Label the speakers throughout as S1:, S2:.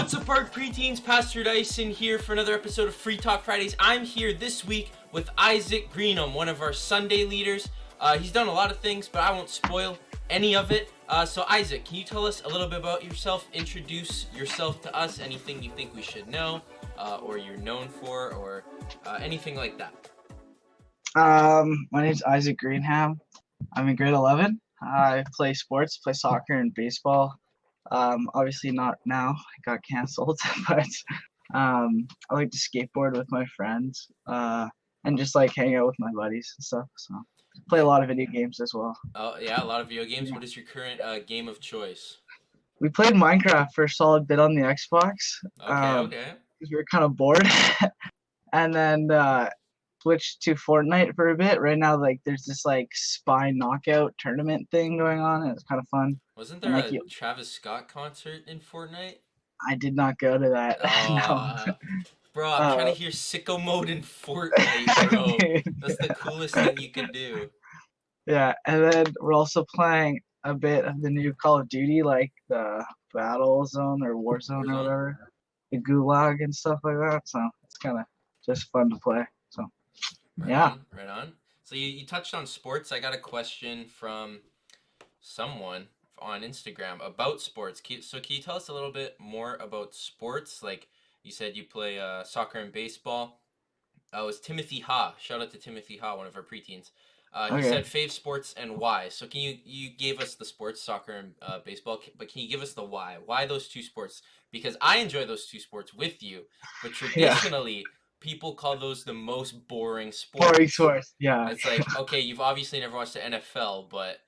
S1: What's up, Park Preteens? Pastor Dyson here for another episode of Free Talk Fridays. I'm here this week with Isaac Greenham, one of our Sunday leaders. He's done a lot of things, but I won't spoil any of it. So Isaac, can you tell us a little bit about yourself? Introduce yourself to us, anything you think we should know, or you're known for, or anything like that.
S2: My name's Isaac Greenham. I'm in grade 11. I play sports, play soccer and baseball. Obviously not now, it got canceled, but I like to skateboard with my friends, and just like hang out with my buddies and stuff. So play a lot of video games as well.
S1: Oh yeah, a lot of video games. Yeah. What is your current game of choice?
S2: We played Minecraft for a solid bit on the Xbox.
S1: Okay.
S2: Because we were kind of bored, and then switched to Fortnite for a bit. Right now, like there's this like spy knockout tournament thing going on, and it's kind of fun.
S1: Wasn't there a Travis Scott concert in Fortnite?
S2: I did not go to that.
S1: No. Bro, I'm trying to hear sicko mode in Fortnite, bro. That's the coolest thing you can do.
S2: Yeah, and then we're also playing a bit of the new Call of Duty, like the Battle Zone or Warzone or whatever, the Gulag and stuff like that. So it's kind of just fun to play. So
S1: right on. So you touched on sports. I got a question from someone on Instagram about sports. So can you tell us a little bit more about sports? Like you said, you play soccer and baseball. It was Timothy Ha. Shout out to Timothy Ha, one of our preteens. He said fave sports and why. So can you gave us the sports, soccer and baseball, but can you give us the why? Why those two sports? Because I enjoy those two sports with you, but traditionally people call those the most boring sports.
S2: Boring sports, yeah.
S1: It's like, okay, you've obviously never watched the NFL, but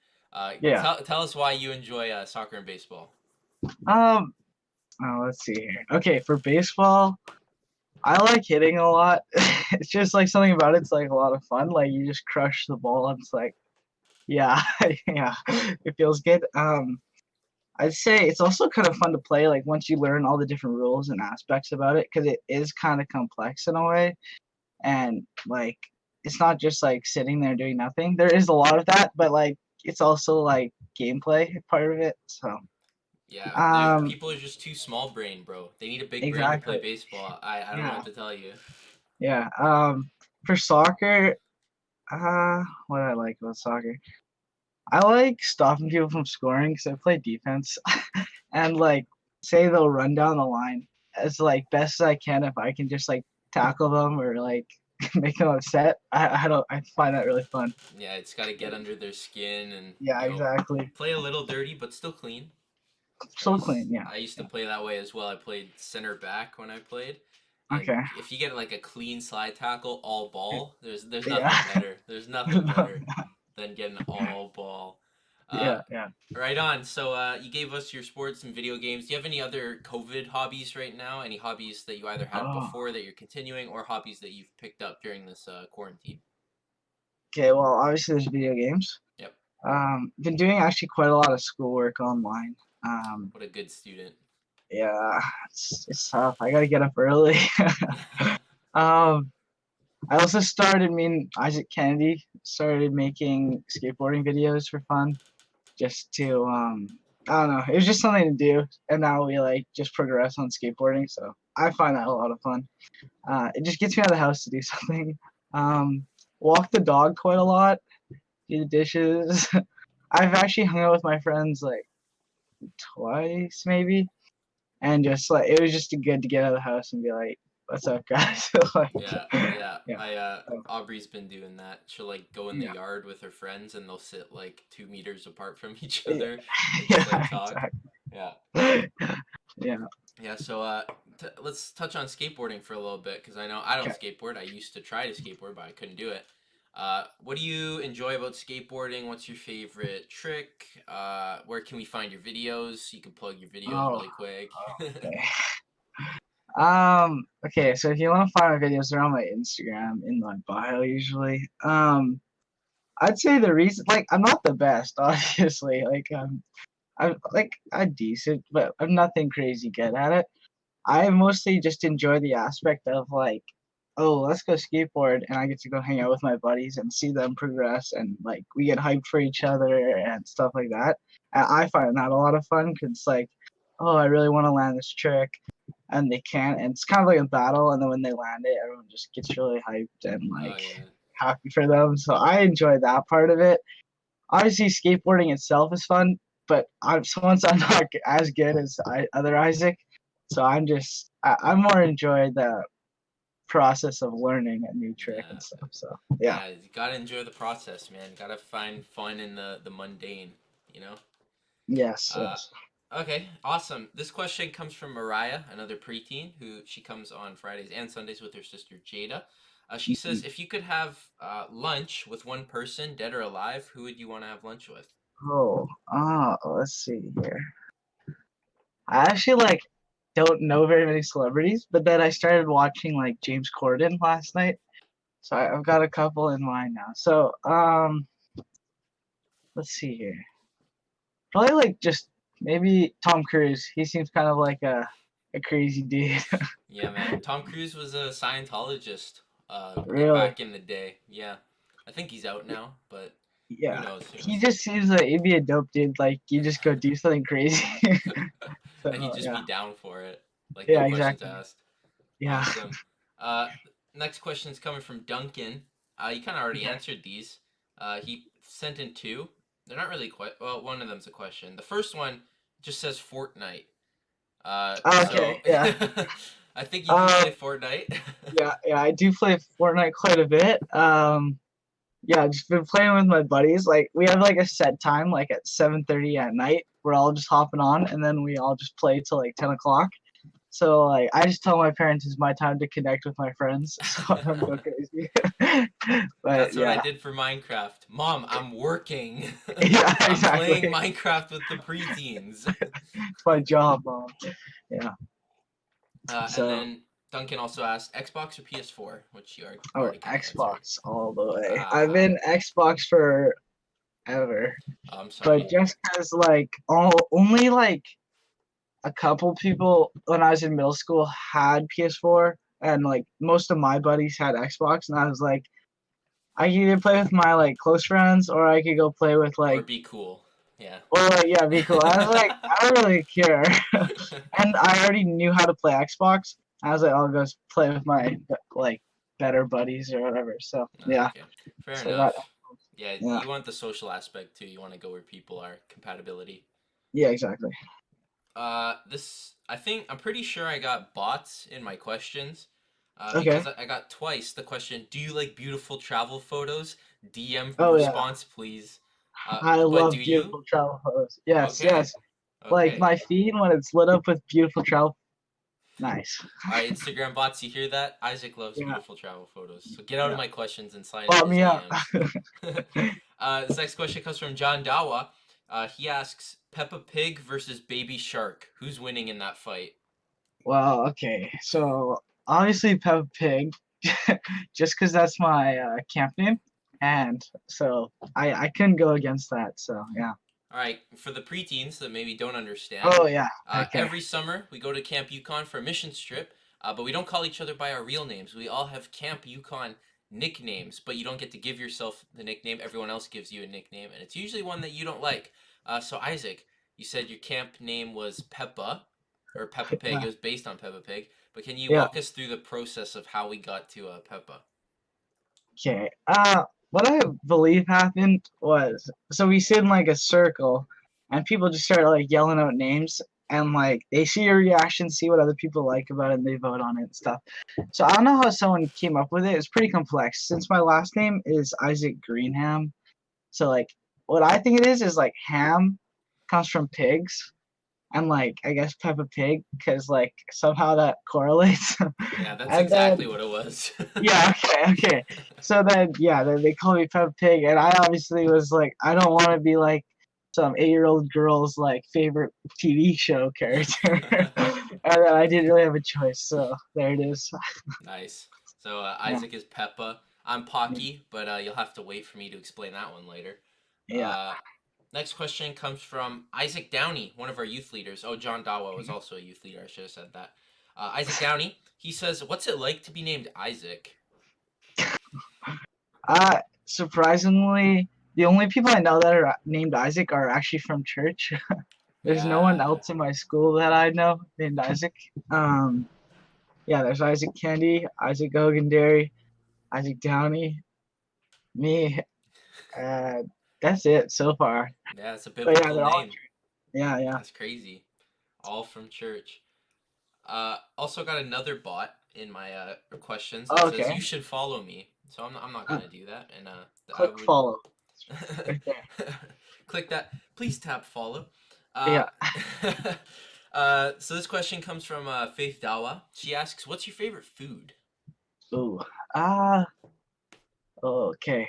S1: tell us why you enjoy soccer and baseball.
S2: Let's see here. Okay, for baseball, I like hitting a lot. It's just like something about it's like a lot of fun. Like you just crush the ball and it's like, yeah, it feels good. I'd say it's also kind of fun to play like once you learn all the different rules and aspects about it, because it is kind of complex in a way. And like it's not just like sitting there doing nothing. There is a lot of that, but like it's also like gameplay part of it. So
S1: yeah, people are just too small brain, bro. They need a big brain to play baseball. I don't know what to tell you.
S2: Yeah. For soccer, what do I like about soccer? I like stopping people from scoring because I play defense, and like say they'll run down the line as like best as I can. If I can just like tackle them or like make them upset, I find that really fun.
S1: Yeah, it's got to get under their skin and
S2: exactly.
S1: Play a little dirty but still clean.
S2: So clean, yeah.
S1: I used to play that way as well. I played center back when I played.
S2: Okay.
S1: If you get like a clean slide tackle, all ball, there's nothing better. There's nothing better than getting all ball.
S2: Yeah.
S1: Right on. So you gave us your sports and video games. Do you have any other COVID hobbies right now? Any hobbies that you either had before that you're continuing, or hobbies that you've picked up during this quarantine?
S2: Okay, well, obviously there's video games.
S1: Yep.
S2: Been doing actually quite a lot of schoolwork online.
S1: What a good student.
S2: Yeah, it's tough. I gotta get up early. I also started, me and Isaac Kennedy started making skateboarding videos for fun, just to, I don't know, it was just something to do, and now we like just progress on skateboarding, so I find that a lot of fun. It just gets me out of the house to do something. Walk the dog quite a lot, do the dishes. I've actually hung out with my friends like twice maybe, and just like it was just good to get out of the house and be like, what's up, guys?
S1: Like, yeah. Aubrey's been doing that. She'll like go in the yard with her friends and they'll sit like 2 meters apart from each other. Just, like, talk.
S2: Exactly.
S1: Yeah. So let's touch on skateboarding for a little bit, because I know I don't skateboard. I used to try to skateboard, but I couldn't do it. What do you enjoy about skateboarding? What's your favorite trick? Where can we find your videos? You can plug your videos really quick.
S2: Okay, so if you want to find my videos, they're on my Instagram in my bio usually. I'd say the reason, like, I'm not the best, obviously. Like, I'm decent, but I'm nothing crazy good at it. I mostly just enjoy the aspect of like, oh, let's go skateboard, and I get to go hang out with my buddies and see them progress, and like we get hyped for each other and stuff like that. And I find that a lot of fun because like, oh, I really want to land this trick, and they can't, and it's kind of like a battle. And then when they land it, everyone just gets really hyped and
S1: Oh
S2: like
S1: yeah.
S2: happy for them. So I enjoy that part of it. Obviously, skateboarding itself is fun, but once I'm not as good as other Isaac, so I more enjoy the process of learning a new trick
S1: Yeah.
S2: and stuff. So yeah,
S1: Yeah, you gotta enjoy the process, man. Gotta find fun in the mundane, you know?
S2: yes,
S1: Uh,
S2: yes.
S1: okay, awesome. This question comes from Mariah, another preteen, who she comes on Fridays and Sundays with her sister Jada. She says,
S2: Mhm.
S1: if you could have lunch with one person, dead or alive, who would you want to have lunch with?
S2: Let's see here. I actually like don't know very many celebrities, but then I started watching like James Corden last night, so I've got a couple in mind now. So let's see here. Probably like just maybe Tom Cruise. He seems kind of like a crazy dude.
S1: Yeah, man. Tom Cruise was a Scientologist
S2: Really.
S1: back in the day. Yeah. I think he's out now, but who
S2: Yeah.
S1: knows? Who
S2: He
S1: knows?
S2: just seems like he'd be a dope dude. Like you just go do something crazy.
S1: And he'd
S2: So
S1: just
S2: yeah.
S1: be down for it. Like, no
S2: Yeah,
S1: questions
S2: exactly.
S1: asked.
S2: Yeah.
S1: Awesome. Uh, Next question is coming from Duncan. You kind of already
S2: Okay.
S1: answered these. He sent in two. They're not really quite. Well, one of them's a question. The first one just says Fortnite.
S2: Okay.
S1: So
S2: Yeah.
S1: I think you do
S2: Um.
S1: play Fortnite.
S2: Yeah. Yeah. I do play Fortnite quite a bit. Yeah, I've just been playing with my buddies. Like we have like a set time, like at 7:30 at night. We're all just hopping on, and then we all just play till like 10 o'clock. So like I just tell my parents it's my time to connect with my friends, so I don't go crazy. But
S1: That's what I
S2: yeah,
S1: did for Minecraft. Mom, I'm working.
S2: yeah,
S1: I'm playing
S2: exactly.
S1: Minecraft with the preteens.
S2: It's my job, mom. Yeah.
S1: And
S2: So
S1: then Duncan also asked Xbox or PS4, which you
S2: oh,
S1: already kind of answered.
S2: Xbox all the way. I've
S1: Ah,
S2: been Xbox forever,
S1: I'm
S2: but
S1: sorry.
S2: just cause like only like a couple people when I was in middle school had PS4, and like most of my buddies had Xbox, and I was like, I could either play with my like close friends, or I could go play with
S1: Or
S2: like,
S1: be cool. Yeah.
S2: or like yeah, be cool. I was like, I don't really care, and I already knew how to play Xbox. I was like, I'll go play with my like better buddies or whatever. So yeah,
S1: Okay. Fair
S2: so I got
S1: enough. Yeah,
S2: yeah,
S1: you want the social aspect too. You want to go where people are, compatibility.
S2: yeah, exactly.
S1: This I think I'm pretty sure I got bots in my questions.
S2: Okay.
S1: Because I got twice the question, do you like beautiful travel photos? DM
S2: Oh yeah,
S1: response, please.
S2: I
S1: But do
S2: love
S1: you?
S2: beautiful travel photos. Yes,
S1: Okay.
S2: yes. Like
S1: Okay.
S2: my feed when it's lit up with beautiful travel. Nice.
S1: All right, Instagram bots, you hear that? Isaac loves
S2: Yeah,
S1: beautiful travel photos. So get out of
S2: yeah.
S1: my questions and slide into
S2: Bought
S1: his
S2: me up.
S1: DMs. This next question comes from John Dawa. He asks Peppa Pig versus Baby Shark. Who's winning in that fight?
S2: Well, okay. So obviously Peppa Pig, just because that's my camp name, and so I couldn't go against that. So yeah.
S1: All right, for the preteens that maybe don't understand,
S2: Oh yeah. Okay.
S1: every summer we go to Camp Yukon for a mission trip, but we don't call each other by our real names. We all have Camp Yukon nicknames, but you don't get to give yourself the nickname. Everyone else gives you a nickname, and it's usually one that you don't like. So, Isaac, you said your camp name was Peppa, or Peppa Pig.
S2: Yeah.
S1: It was based on Peppa Pig, but can you
S2: Yeah.
S1: walk us through the process of how we got to Peppa?
S2: Okay. What I believe happened was so we sit in like a circle, and people just start like yelling out names, and like they see your reaction, see what other people like about it, and they vote on it and stuff. So I don't know how someone came up with it. It's pretty complex. Since my last name is Isaac Greenham, so like what I think it is like ham comes from pigs, and like I guess Peppa Pig because like somehow that correlates.
S1: Yeah, that's
S2: And then
S1: exactly what it was.
S2: yeah, okay, okay. So then, yeah, then they call me Peppa Pig, and I obviously was like, I don't want to be like some 8-year-old girl's like favorite TV show character, and then I didn't really have a choice. So there it is.
S1: Nice. So
S2: Yeah,
S1: Isaac is Peppa. I'm Pocky, but you'll have to wait for me to explain that one later.
S2: yeah.
S1: Uh, Next question comes from Isaac Downey, one of our youth leaders. Oh, John Dawa was also a youth leader. I should have said that. Isaac Downey. He says, "What's it like to be named Isaac?"
S2: Surprisingly, the only people I know that are named Isaac are actually from church. There's no one
S1: Yeah.
S2: else in my school that I know named Isaac. Yeah, there's Isaac Candy, Isaac Dairy, Isaac Downey, me. Uh, that's it so far.
S1: Yeah, it's a
S2: But yeah,
S1: biblical
S2: they're all.
S1: name.
S2: Yeah, yeah.
S1: That's crazy. All from church. Also got another bot in my questions that
S2: Oh,
S1: says
S2: okay.
S1: you should follow me. So I'm not
S2: Uh,
S1: gonna do that, and I
S2: click
S1: would
S2: follow right there.
S1: click that. Please tap follow. Uh,
S2: Yeah.
S1: so this question comes from Faith Dawa. She asks, "What's your favorite food?"
S2: Ooh. Ah. Okay.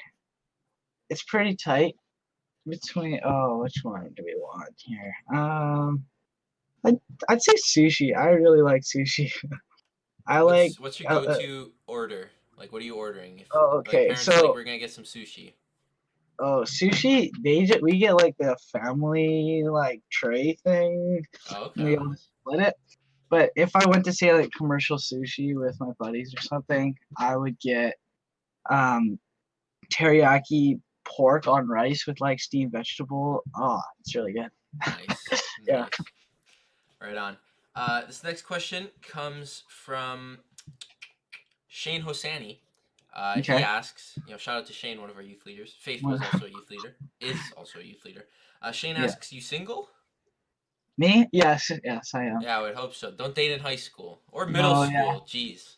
S2: It's pretty tight between. Oh, which one do we want here? I'd, I'd say sushi. I really like sushi. I like.
S1: What's your
S2: Uh, uh,
S1: go-to order? Like, what are you ordering? If
S2: oh,
S1: like
S2: okay.
S1: parents are like,
S2: So,
S1: we're gonna get some sushi.
S2: oh, sushi. We get like the family like tray thing.
S1: Oh,
S2: And
S1: okay.
S2: we all split it. But if I went to say like commercial sushi with my buddies or something, I would get um teriyaki pork on rice with like steamed vegetable. Oh, it's really good.
S1: Nice,
S2: Yeah.
S1: nice. Right on. This next question comes from Shan Hasani. He
S2: Okay.
S1: asks, shout out to Shane, one of our youth leaders. Faith
S2: Well,
S1: was also a youth leader, is also a youth leader. Shane
S2: yeah.
S1: asks, you single?
S2: Me? Yes. Yes, I am.
S1: Yeah, I would hope so. Don't date in high school or middle
S2: No, yeah.
S1: school. Jeez.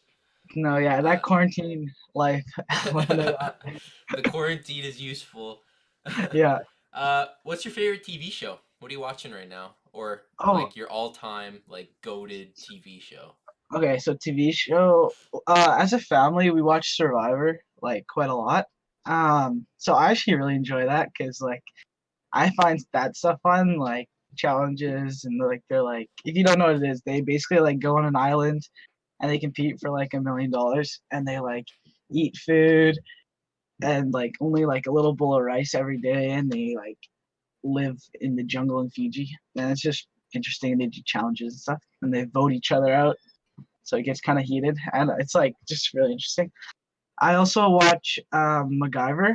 S2: No, yeah.
S1: Uh,
S2: That quarantine life. Living it up.
S1: the quarantine is useful.
S2: Yeah.
S1: What's your favorite TV show? What are you watching right now? Or
S2: Oh,
S1: like your all-time like goated TV show?
S2: okay. So TV show. As a family, we watch Survivor like quite a lot. So I actually really enjoy that because like I find that stuff fun, like challenges and like they're like if you don't know what it is, they basically like go on an island and they compete for like $1 million and they like eat food and like only like a little bowl of rice every day and they like live in the jungle in Fiji. And it's just interesting. They do challenges and stuff and they vote each other out. So it gets kind of heated and it's like just really interesting. I also watch MacGyver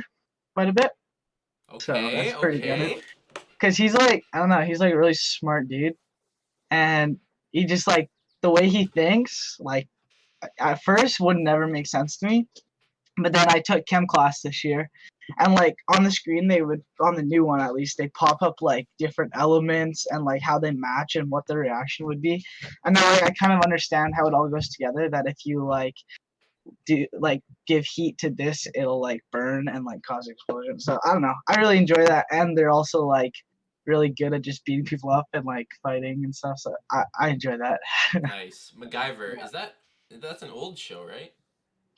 S2: quite a bit. So
S1: Okay,
S2: that's pretty good.
S1: okay.
S2: Cause he's like I don't know, he's like a really smart dude, and he just like the way he thinks, like at first would never make sense to me, but then I took chem class this year, and like on the screen they would on the new one at least they pop up like different elements and like how they match and what the reaction would be, and now like, I kind of understand how it all goes together. That if you like do like give heat to this, it'll like burn and like cause explosion. So I don't know. I really enjoy that, and they're also like really good at just beating people up and like fighting and stuff. So I enjoy that.
S1: Nice. MacGyver.
S2: Yeah.
S1: That's an old show, right?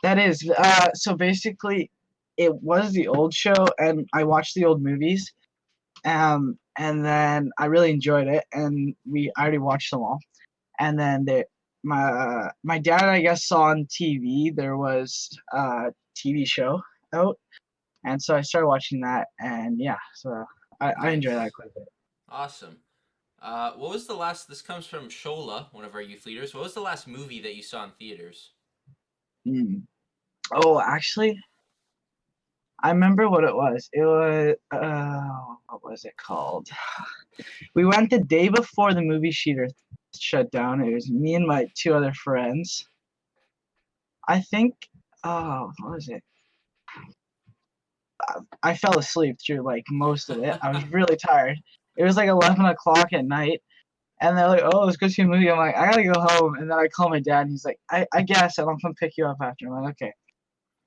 S2: That is so basically, it was the old show, and I watched the old movies. And then I really enjoyed it, and I already watched them all. And then my dad I guess saw on TV there was a TV show out, and so I started watching that, and yeah, so I enjoy that
S1: Nice.
S2: quite a bit.
S1: Awesome. What was the last? This comes from Shola, one of our youth leaders. What was the last movie that you saw in theaters?
S2: Mm. Oh, actually, I remember what it was. It was what was it called? We went the day before the movie theater shut down. It was me and my two other friends. I think. Oh, what was it? I fell asleep through like most of it. I was really tired. It was like 11 o'clock at night, and they're like, "Oh, let's go see a movie." I'm like, "I gotta go home," and then I call my dad, and he's like, "I guess, and I'll come pick you up after." I'm like, "Okay."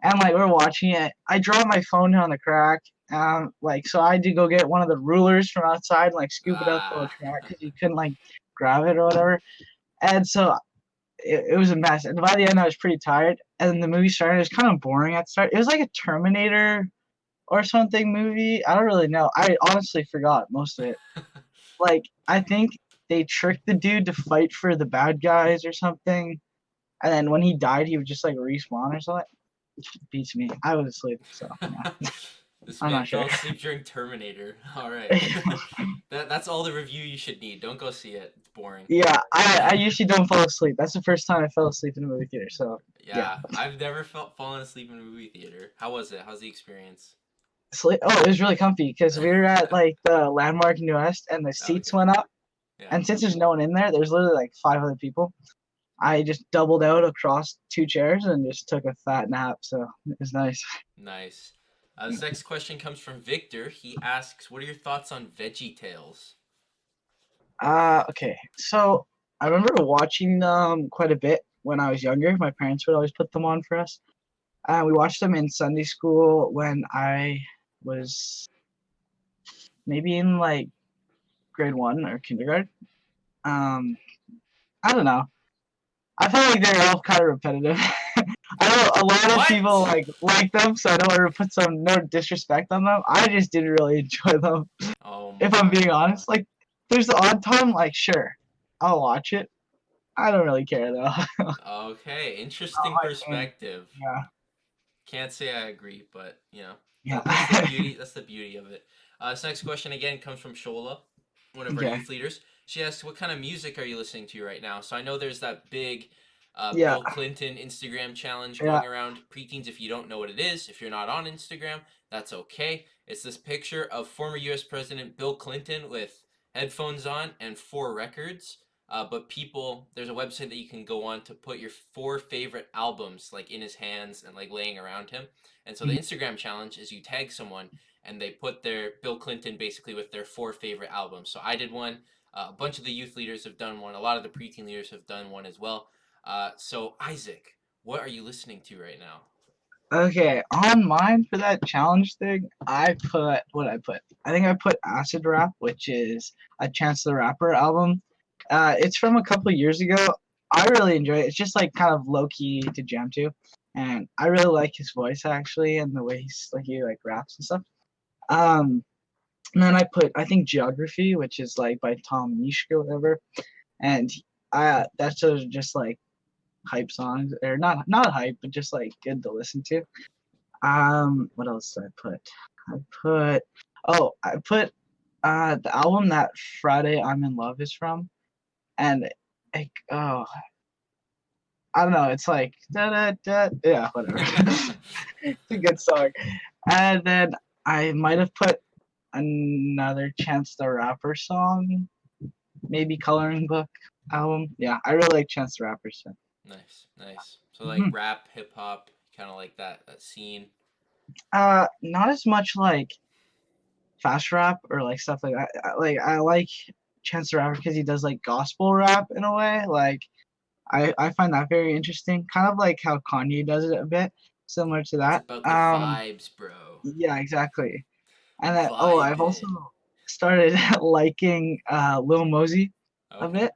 S2: And like we're watching it. I dropped my phone down the crack. Like so I had to go get one of the rulers from outside and like scoop it up the
S1: Ah,
S2: crack because you couldn't like grab it or whatever. And so it was a mess. And by the end, I was pretty tired. And the movie started. It was kind of boring at the start. It was like a Terminator or something movie. I don't really know. I honestly forgot most of it. Like I think they tricked the dude to fight for the bad guys or something. And then when he died, he would just like respawn or something. Beats me. I was asleep, so yeah.
S1: this
S2: I'm
S1: man
S2: not sure.
S1: fell asleep during Terminator. All right. That's all the review you should need. Don't go see it. It's boring.
S2: Yeah, I usually don't fall asleep. That's the first time I fell asleep in a movie theater. So yeah,
S1: Yeah, I've never fallen asleep in a movie theater. How was it? How's the experience?
S2: sleep. Oh, it was really comfy because we were at like the Landmark in New West, and the seats
S1: Okay.
S2: went up.
S1: Yeah.
S2: And since there's no one in there, there's literally like 5 other people. I just doubled out across 2 chairs and just took a fat nap. So it was nice.
S1: Nice. This next question comes from Victor. He asks, "What are your thoughts on VeggieTales?"
S2: Okay. So I remember watching them quite a bit when I was younger. My parents would always put them on for us. We watched them in Sunday school when I was maybe in like grade 1 or kindergarten. Um, I don't know. I felt like they were all kind of repetitive. I know a lot of people
S1: What?
S2: like them, so I don't want to put some no disrespect on them. I just didn't really enjoy them,
S1: Oh
S2: if I'm
S1: my.
S2: being honest. Like, there's the odd time, like, sure, I'll watch it. I don't really care though.
S1: Okay,
S2: Not
S1: interesting
S2: my thing.
S1: perspective.
S2: Yeah,
S1: Can't say I agree, but
S2: yeah.
S1: that's the beauty. That's the beauty of it. This next question again comes from Shola, one of our
S2: Okay.
S1: youth leaders. She asks, "What kind of music are you listening to right now?" So I know there's that big
S2: Yeah,
S1: Bill Clinton Instagram challenge
S2: yeah.
S1: going around. Preteens, if you don't know what it is, if you're not on Instagram, that's okay. It's this picture of former U.S. President Bill Clinton with headphones on and 4 records. But there's a website that you can go on to put your 4 favorite albums like in his hands and like laying around him. And so the
S2: Mhm.
S1: Instagram challenge is you tag someone and they put their Bill Clinton basically with their 4 favorite albums. So I did one. A bunch of the youth leaders have done one. A lot of the preteen leaders have done one as well. So Isaac, what are you listening to right now?
S2: Okay, on mine for that challenge thing, I put what I put. I think I put Acid Rap, which is a Chance the Rapper album. It's from a couple years ago. I really enjoy it. It's just like kind of low key to jam to, and I really like his voice actually, and the way he like raps and stuff. Um, and then I think Geography, which is like by Tom Mishka or whatever, and that's sort of just like hype songs, or not hype, but just like good to listen to. What else did I put? I put the album that Friday I'm in Love is from, and like I don't know, it's like da da da, yeah, whatever. It's a good song. And then I might have put another Chance the Rapper song, maybe Coloring Book album. Yeah, I really like Chance the Rapper stuff.
S1: Nice, nice. So like
S2: Mhm.
S1: rap, hip hop, kind of like that scene.
S2: Not as much like fast rap or like stuff like that. I like Chance the Rapper because he does like gospel rap in a way. Like I find that very interesting. Kind of like how Kanye does it a bit, similar to
S1: It's
S2: that.
S1: about the vibes, bro.
S2: Yeah, exactly. And
S1: I'm
S2: then I've also
S1: vibing.
S2: started liking Lil Mosey a
S1: Okay.
S2: bit.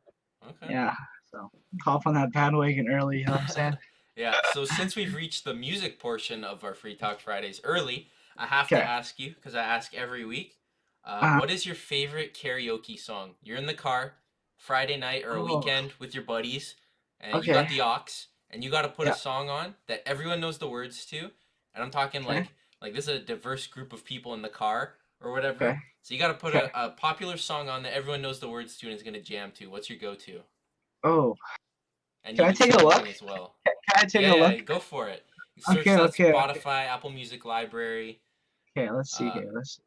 S1: Okay.
S2: Yeah, so hop on that bandwagon early. You know what I'm saying?
S1: Yeah, so since we've reached the music portion of our Free Talk Fridays early, I have to
S2: Okay.
S1: ask you, because I ask every week,
S2: Uh,
S1: what is your favorite karaoke song? You're in the car, Friday night or a
S2: oh,
S1: weekend with your buddies, and you got
S2: okay.
S1: the aux, and you got to put a
S2: Yeah.
S1: song on that everyone knows the words to, and I'm talking
S2: Okay.
S1: like this is a diverse group of people in the car or
S2: Okay.
S1: whatever. So you got to put
S2: Okay.
S1: a popular song on that everyone knows the words to and is gonna jam to. What's your go-to?
S2: Oh,
S1: And
S2: can
S1: you
S2: I
S1: can
S2: take
S1: sing
S2: a look?
S1: along as well.
S2: Can I take
S1: Yeah,
S2: a look?
S1: yeah, go for it. Search
S2: Okay.
S1: that
S2: Okay.
S1: Spotify, Apple Music Library.
S2: Okay. Let's see
S1: Uh,
S2: here. Let's.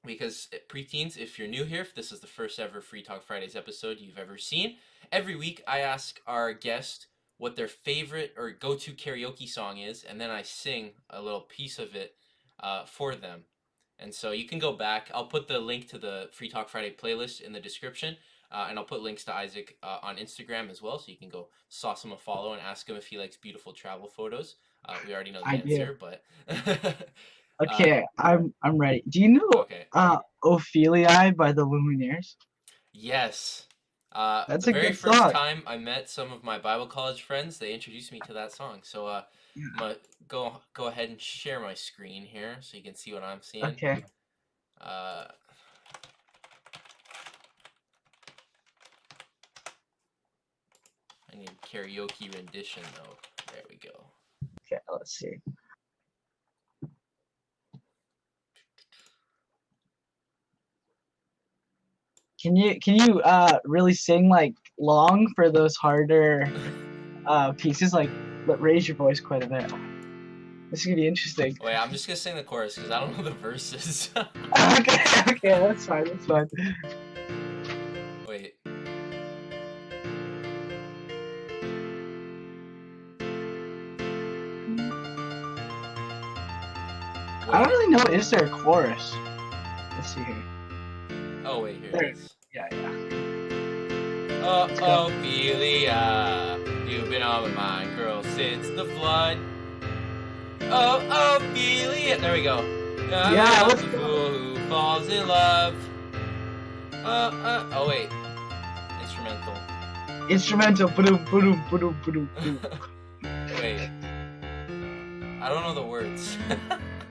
S1: because preteens, if you're new here, if this is the first ever Free Talk Fridays episode you've ever seen, every week I ask our guest what their favorite or go-to karaoke song is, and then I sing a little piece of it for them. And so you can go back. I'll put the link to the Free Talk Friday playlist in the description, and I'll put links to Isaac on Instagram as well, so you can go sauce him a follow and ask him if he likes beautiful travel photos. We already know the
S2: I do.
S1: answer, but uh,
S2: Okay. I'm ready. Do you know
S1: okay.
S2: Ophelia by the Lumineers?
S1: Yes.
S2: That's
S1: The
S2: a
S1: very
S2: good
S1: first
S2: song.
S1: time I met some of my Bible college friends, they introduced me to that song. So I'm gonna go ahead and share my screen here so you can see what I'm seeing.
S2: Okay.
S1: Uh, I need karaoke rendition though. There we go.
S2: Okay. Let's see. Can you really sing like long for those harder pieces? Like, raise your voice quite a bit. This is gonna be interesting.
S1: Wait, I'm just gonna sing the chorus because I don't know the verses.
S2: Okay. Okay. That's fine. That's fine.
S1: Wait.
S2: I don't really know. Is there a chorus? Let's see here.
S1: Oh wait, here
S2: There.
S1: it is.
S2: Yeah.
S1: Oh,
S2: Let's go.
S1: Ophelia, you've been on my mind, girl, since the flood. Oh, Ophelia. There we go.
S2: Yeah, let's
S1: the
S2: go.
S1: fool who falls in love. Oh wait, instrumental.
S2: Instrumental. Ba-doom, ba-doom, ba-doom, ba-doom, ba-doom.
S1: Wait, I don't know the words.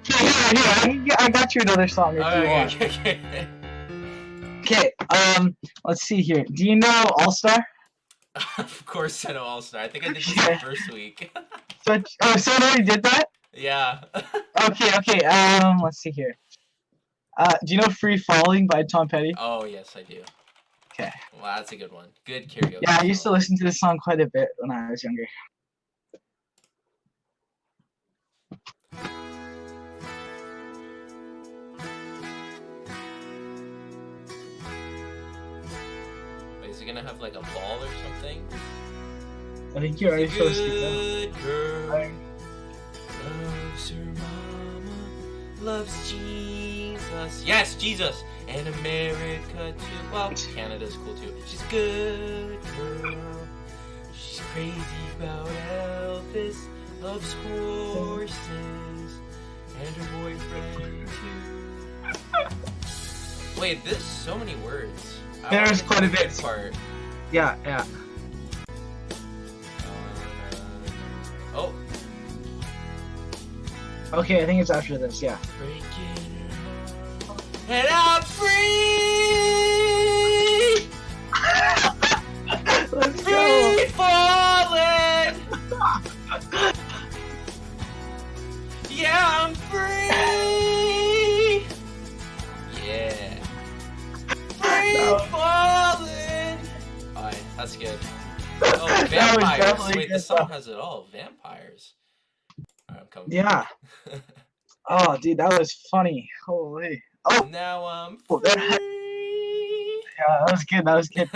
S2: Here, I got you another song if you want.
S1: Okay.
S2: Okay, let's see here. Do you know All Star?
S1: Of course I know All Star. I think I did this
S2: Okay.
S1: the first week.
S2: So already did that?
S1: Yeah.
S2: Okay, let's see here. Do you know Free Falling by Tom Petty?
S1: Oh yes, I do.
S2: Okay.
S1: Well, that's a good one. Good karaoke.
S2: Yeah, I used to
S1: song.
S2: listen to this song quite a bit when I was younger.
S1: Wait, is it gonna have like a ball or something?
S2: I think you're already supposed to go.
S1: Good girl. Loves her mama. Loves Jesus. Yes, Jesus. And America too. Well, Canada's cool too. She's a good girl. She's crazy about Elvis. Loves horses. And her boyfriend too. Wait, there's so many words.
S2: There's quite a bit.
S1: Part.
S2: Yeah.
S1: Oh.
S2: Okay, I think it's after this, yeah.
S1: Breaking her heart. And I'm free!
S2: Let's
S1: Free falling! Yeah, I'm free! Yeah. Free
S2: No.
S1: falling! Alright, that's good. Oh,
S2: That was
S1: vampires.
S2: definitely
S1: Wait,
S2: good
S1: this song
S2: stuff.
S1: has it all. Vampires. Alright, I'm coming.
S2: Yeah. Oh, dude, that was funny. Holy. Oh,
S1: Now I'm
S2: Oh,
S1: free.
S2: that- yeah, that was good.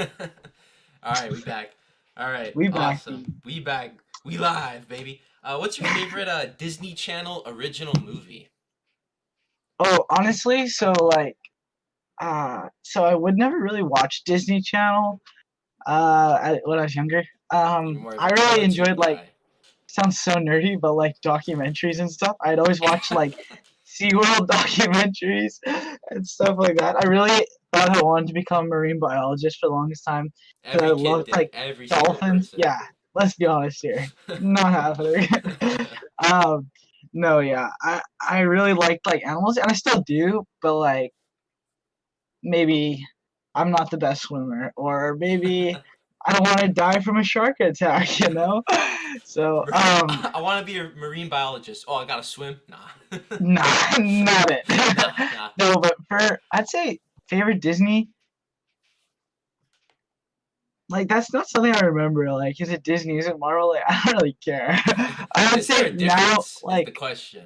S1: Alright, we back. Alright,
S2: We back,
S1: awesome.
S2: dude.
S1: We back. We live, baby. What's your favorite Disney Channel original movie?
S2: Oh, honestly, so like, so I would never really watch Disney Channel, when I was younger.
S1: You're more of a
S2: I really
S1: cartoon
S2: enjoyed like,
S1: guy.
S2: sounds so nerdy, but like documentaries and stuff. I'd always watch like SeaWorld documentaries and stuff like that. I really thought I wanted to become a marine biologist for the longest time.
S1: Every
S2: I
S1: kid
S2: loved
S1: did.
S2: like
S1: Every single
S2: dolphins.
S1: person.
S2: Yeah, let's be honest here. Not happening. No, yeah. I really liked like animals and I still do, but like maybe I'm not the best swimmer or maybe I don't want to die from a shark attack, you know? So,
S1: I want to be a marine biologist. Oh, I gotta swim? Nah.
S2: not it.
S1: Nah.
S2: No, but I'd say favorite Disney, like that's not something I remember. Like, is it Disney? Is it Marvel? Like, I don't really care. I would
S1: Is there
S2: say
S1: a
S2: now,
S1: difference? Is the
S2: like,
S1: question.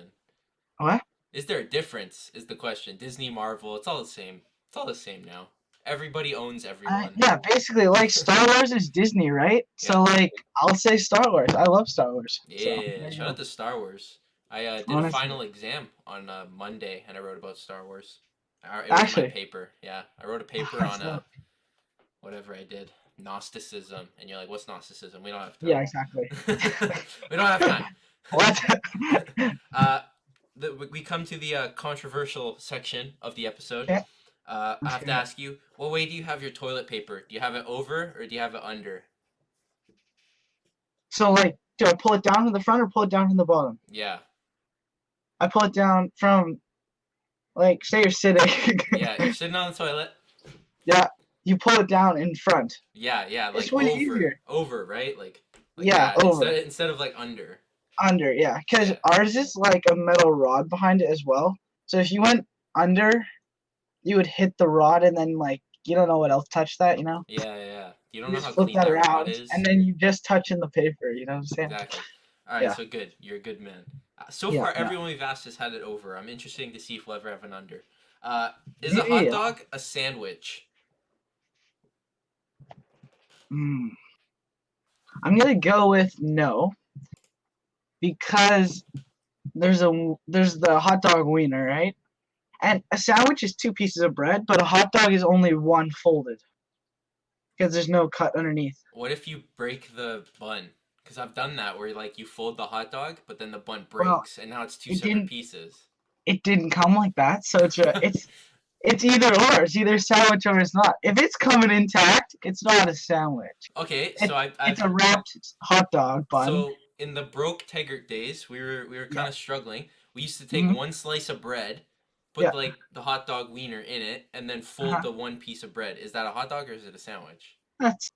S2: what?
S1: Is there a difference? Is the question. Disney, Marvel, it's all the same. It's all the same now. Everybody owns everyone.
S2: Yeah, basically, like Star Wars is Disney, right?
S1: Yeah.
S2: So, like, I'll say Star Wars. I love Star Wars. So,
S1: Yeah,
S2: there you
S1: shout
S2: go.
S1: out to Star Wars. I did a
S2: Honestly.
S1: final exam on Monday, and I wrote about Star Wars. It was my
S2: Actually.
S1: paper. Yeah, I wrote a paper
S2: That's
S1: on
S2: dope.
S1: whatever I did, Gnosticism, and you're like, "What's Gnosticism?" We don't have time.
S2: Yeah, exactly.
S1: We don't have time.
S2: What?
S1: We come to the controversial section of the episode.
S2: Okay.
S1: I have to ask you, what way do you have your toilet paper? Do you have it over or do you have it under?
S2: So, like, do I pull it down from the front or pull it down from the bottom?
S1: Yeah.
S2: I pull it down from, like, say you're sitting.
S1: Yeah, you're sitting on the toilet.
S2: Yeah, you pull it down in front.
S1: Yeah, like
S2: It's way
S1: over.
S2: easier.
S1: Over, right? Like
S2: Yeah, over.
S1: Instead of like under.
S2: Under, yeah. Because ours is like a metal rod behind it as well. So if you went under, you would hit the rod and then, like, you don't know what else touched that, you know?
S1: Yeah. You don't
S2: You
S1: know
S2: just
S1: how
S2: flip
S1: clean
S2: that
S1: that rod
S2: around,
S1: is.
S2: and then you just touch in the paper, you know what I'm saying?
S1: Exactly. All right,
S2: Yeah.
S1: so good. You're a good man. So
S2: Yeah,
S1: far,
S2: yeah.
S1: everyone we've asked has had it over. I'm interested to see if we'll ever have an under. Is a
S2: Yeah.
S1: hot dog a sandwich?
S2: I'm gonna go with no, because there's the hot dog wiener, right? And a sandwich is two pieces of bread, but a hot dog is only one folded because there's no cut underneath.
S1: What if you break the bun? Because I've done that where like you fold the hot dog, but then the bun
S2: Well,
S1: breaks, and now it's two
S2: it
S1: separate
S2: didn't
S1: pieces.
S2: it didn't come like that, so it's either or. It's either sandwich or it's not. If it's coming intact, it's not a sandwich.
S1: Okay,
S2: It,
S1: so
S2: it's
S1: I've
S2: a wrapped hot dog bun.
S1: so in the broke Taggart days, we were kind
S2: Yeah.
S1: of struggling. We used to take
S2: Hmm.
S1: one slice of bread, put
S2: Yeah.
S1: like the hot dog wiener in it, and then fold
S2: Uh-huh.
S1: the one piece of bread. Is that a hot dog or is it a sandwich?
S2: That's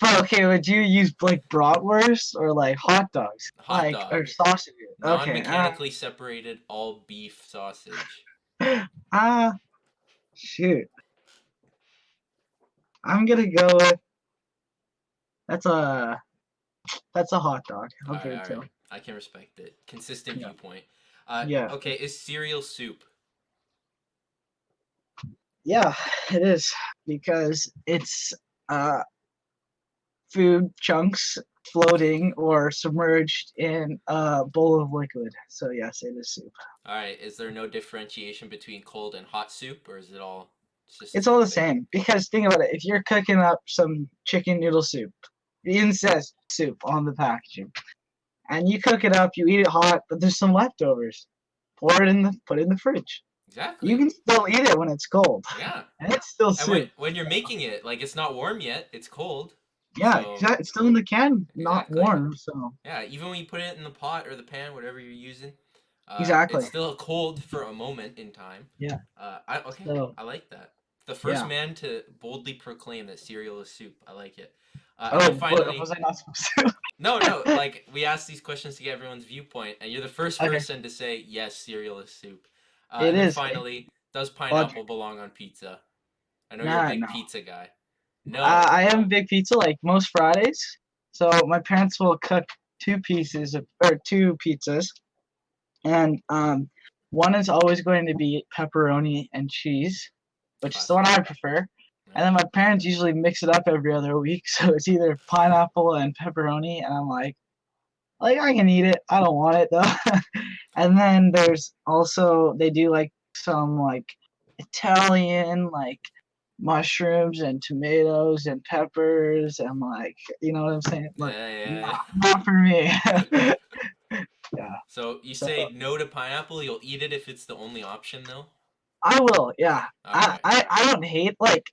S2: But okay, would you use like bratwurst or like hot dogs,
S1: Hot
S2: like or
S1: dog,
S2: sausages? Okay.
S1: non-mechanically separated, all beef sausage.
S2: Ah, shoot. I'm gonna go with that's a that's a hot dog.
S1: All
S2: I'll
S1: right,
S2: give it
S1: all
S2: to
S1: right.
S2: him.
S1: I can respect it. Consistent
S2: Yeah.
S1: viewpoint.
S2: Yeah.
S1: Okay, is cereal soup?
S2: Yeah, it is because it's uh food chunks floating or submerged in a bowl of liquid. So yes, it is soup.
S1: All right, is there no differentiation between cold and hot soup, or is it all it's just the
S2: It's all
S1: same
S2: the
S1: thing?
S2: same because think about it. If you're cooking up some chicken noodle soup, it even says soup on the packaging, and you cook it up, you eat it hot, but there's some leftovers. Put it in the fridge. You
S1: Exactly.
S2: can still eat it when it's cold,
S1: Yeah.
S2: and it's still
S1: And when
S2: soup.
S1: when you're making it, like it's not warm yet, it's cold.
S2: Yeah,
S1: So
S2: exactly. It's still in the can, not
S1: exactly.
S2: warm. So
S1: Yeah, even when you put it in the pot or the pan, whatever you're using, it's
S2: exactly.
S1: still cold for a moment in time.
S2: Yeah.
S1: Okay,
S2: So
S1: I like that. The first
S2: yeah.
S1: man to boldly proclaim that cereal is soup. I like it. And then
S2: Oh, but was
S1: finally,
S2: I not supposed to?
S1: no, no, like we ask these questions to get everyone's viewpoint, and you're the first
S2: Okay.
S1: person to say yes, cereal is soup.
S2: It
S1: And then
S2: is
S1: finally, does
S2: logic.
S1: pineapple belong on pizza? I know you're a
S2: Nah,
S1: big
S2: no.
S1: pizza guy. No.
S2: I am a big pizza like most Fridays. So my parents will cook two pizzas, and one is always going to be pepperoni and cheese, which is the one
S1: Classic.
S2: I prefer.
S1: Yeah.
S2: And then my parents usually mix it up every other week, so it's either pineapple and pepperoni, and I'm like I can eat it. I don't want it though. And then there's also they do like some like Italian like mushrooms and tomatoes and peppers and like you know what I'm saying? Like
S1: Yeah,
S2: not for me.
S1: yeah.
S2: Yeah.
S1: So you
S2: So
S1: say no to pineapple, you'll eat it if it's the only option though?
S2: I will, yeah.
S1: Alright.
S2: I don't hate like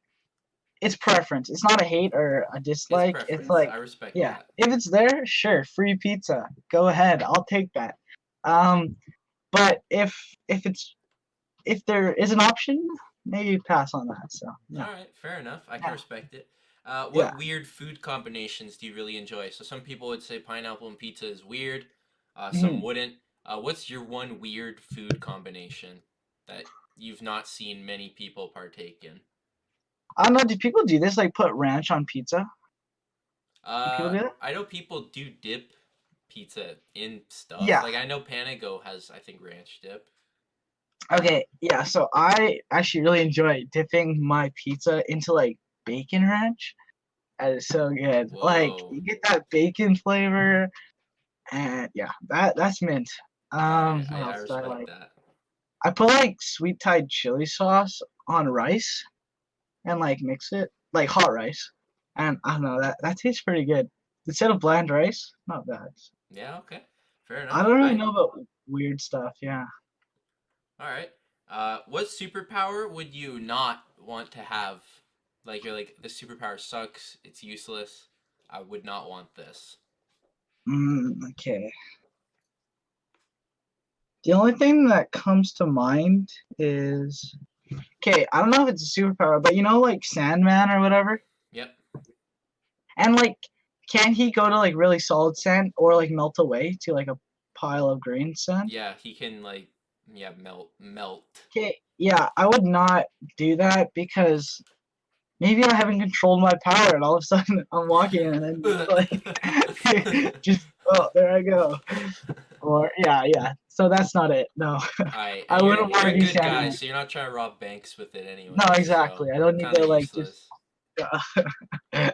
S2: it's preference. It's not a hate or a
S1: It's
S2: dislike. It's
S1: preference.
S2: like
S1: I respect
S2: yeah,
S1: that.
S2: if it's there, sure, free pizza. Go ahead. I'll take that. Um but if there is an option, maybe pass on that. So yeah.
S1: Alright, fair enough. I can
S2: Yeah.
S1: respect it.
S2: Yeah.
S1: What weird food combinations do you really enjoy? So some people would say pineapple and pizza is weird. Some
S2: Mhm.
S1: wouldn't. What's your one weird food combination that you've not seen many people partake in?
S2: I don't know, do people do this like put ranch on pizza? Do people do that?
S1: I know people do dip pizza in stuff.
S2: Yeah.
S1: Like I know Panago has, I think, ranch dip.
S2: Okay, yeah, so I actually really enjoy dipping my pizza into like bacon ranch. That is so good. Like
S1: Whoa.
S2: you get that bacon flavor and yeah, that's mint.
S1: All right,
S2: What
S1: I
S2: else do I
S1: respect
S2: like?
S1: that.
S2: I put like sweet Thai chili sauce on rice and like mix it like hot rice. And I don't know, that tastes pretty good. Instead of bland rice, not bad.
S1: Yeah, okay. Fair
S2: I
S1: enough.
S2: don't really know about weird stuff, yeah.
S1: All right. What superpower would you not want to have? Like you're like, this superpower sucks. It's useless. I would not want this.
S2: Okay. The only thing that comes to mind is okay, I don't know if it's a superpower, but you know like Sandman or whatever?
S1: Yep.
S2: And like can he go to like really solid sand or like melt away to like a pile of green sand?
S1: Yeah, he can like, yeah, melt.
S2: Okay, yeah, I would not do that because maybe I haven't controlled my power and all of a sudden I'm walking and then just like just oh there I go. Or yeah. So that's not it. No.
S1: Alright,
S2: I
S1: and you're
S2: wouldn't want
S1: you're
S2: to
S1: a
S2: be
S1: good guy,
S2: Sandman.
S1: so you're not trying to rob banks with it
S2: No,
S1: anyways. So
S2: exactly. I don't need
S1: kind of
S2: to like just
S1: useless.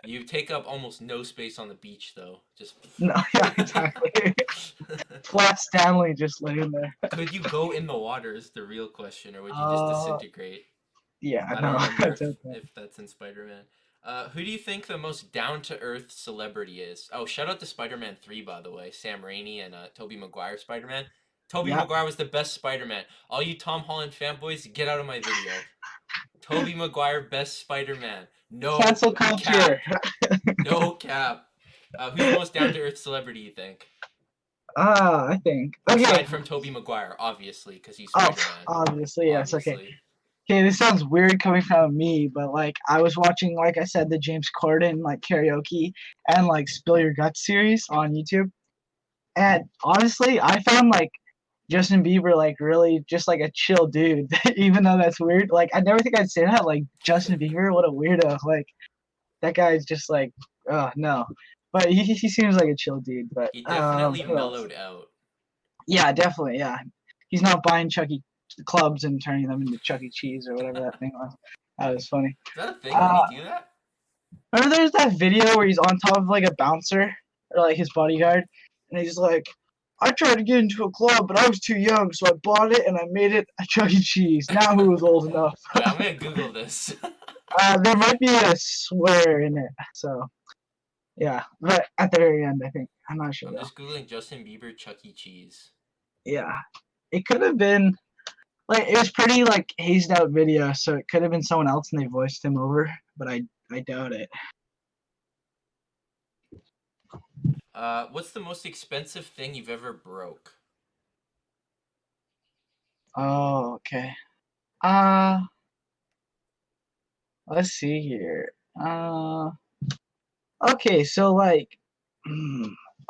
S1: You take up almost no space on the beach, though. Just.
S2: No, yeah, exactly. Flat Stanley just laying there.
S1: Could you go in the water is the real question, or would you just
S2: Uh,
S1: disintegrate?
S2: yeah,
S1: I don't
S2: no,
S1: remember
S2: I
S1: if,
S2: don't know.
S1: if that's in Spider-Man. Who do you think the most down-to-earth celebrity is? Oh, shout out to Spider-Man 3, by the way. Sam Raimi and Tobey Maguire Spider-Man. Tobey
S2: Yeah,
S1: Maguire was the best Spider-Man. All you Tom Holland fanboys, get out of my video. Tobey Maguire, best Spider-Man. No
S2: cancel culture.
S1: cap. No cap. Who's the most down-to-earth celebrity, you think?
S2: I think. Okay.
S1: Aside from Tobey Maguire, obviously, because he's
S2: Oh,
S1: Spider-Man.
S2: obviously, yes. Okay.
S1: Obviously.
S2: Okay, this sounds weird coming from me, but like I was watching, like I said, the James Corden like karaoke and like Spill Your Guts series on YouTube. And honestly, I found like Justin Bieber like really just like a chill dude, even though that's weird. Like I never think I'd say that. Like Justin Bieber, what a weirdo. Like that guy's just like, oh no. But he seems like a chill dude. But
S1: He definitely
S2: who else?
S1: mellowed out.
S2: Yeah, definitely. Yeah, he's not buying Chuck E. clubs and turning them into Chuck E. Cheese or whatever that thing was. That was funny.
S1: Is that a thing? Did
S2: Uh,
S1: he do that?
S2: Remember there's that video where he's on top of like a bouncer or like his bodyguard, and he's like, I tried to get into a club, but I was too young, so I bought it and I made it a Chuck E. Cheese. Now who was old enough?
S1: Wait, I'm gonna Google this.
S2: There might be a swear in it, so yeah. But at the very end, I think I'm not sure
S1: I'm
S2: though.
S1: just googling Justin Bieber Chuck E. Cheese.
S2: Yeah, it could have been like it was pretty like hazed out video, so it could have been someone else and they voiced him over, but I doubt it.
S1: What's the most expensive thing you've ever broke?
S2: Oh, okay. Uh, let's see here. Okay, so like,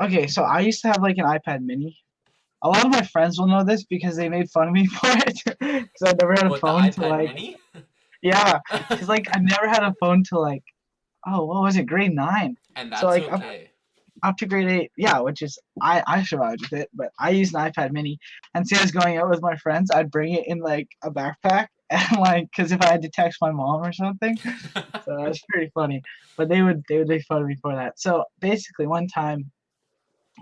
S2: okay, so I used to have like an iPad Mini. A lot of my friends will know this because they made fun of me for it because I never had a
S1: What, the
S2: phone to
S1: iPad
S2: like,
S1: Mini?
S2: yeah, because like I never had a phone to like, oh, what was it, grade 9?
S1: And
S2: So
S1: that's
S2: like
S1: okay.
S2: up to grade 8, yeah, which is I survived with it, but I used an iPad Mini, and say I was going out with my friends, I'd bring it in like a backpack, and like, cause if I had to text my mom or something, so that's pretty funny. But they would make fun of me for that. So basically, one time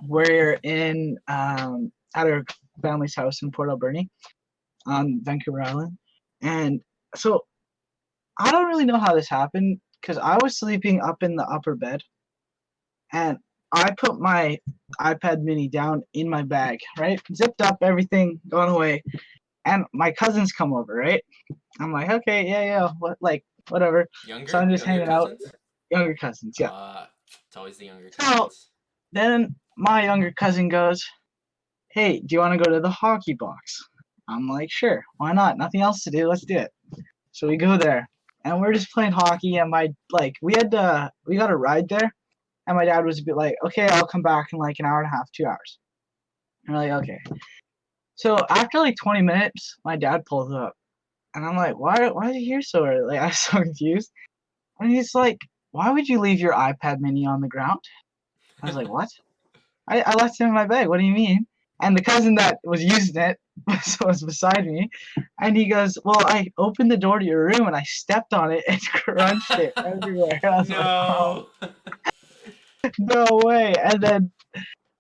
S2: we're in at our family's house in Port Alberni on Vancouver Island, and so I don't really know how this happened because I was sleeping up in the upper bed, and I put my iPad Mini down in my bag, right? Zipped up, everything gone away, and my cousins come over, right? I'm like, okay, yeah, what, like, whatever. So
S1: Younger?
S2: I'm just
S1: Younger
S2: hanging out.
S1: cousins?
S2: Younger cousins, yeah.
S1: It's always the younger
S2: So
S1: cousins.
S2: then my younger cousin goes, hey, do you want to go to the hockey box? I'm like, sure, why not? Nothing else to do, let's do it. So we go there, and we're just playing hockey, and we got a ride there, and my dad was a bit like, okay, I'll come back in like an hour and a half, 2 hours. And we're like, okay. So after like 20 minutes, my dad pulls up, and I'm like, why is he here so early? Like, I was so confused. And he's like, why would you leave your iPad Mini on the ground? I was like, what? I left it in my bag. What do you mean? And the cousin that was using it was beside me, and he goes, well, I opened the door to your room and I stepped on it and crunched it everywhere. I was like, oh,
S1: No.
S2: no way. And then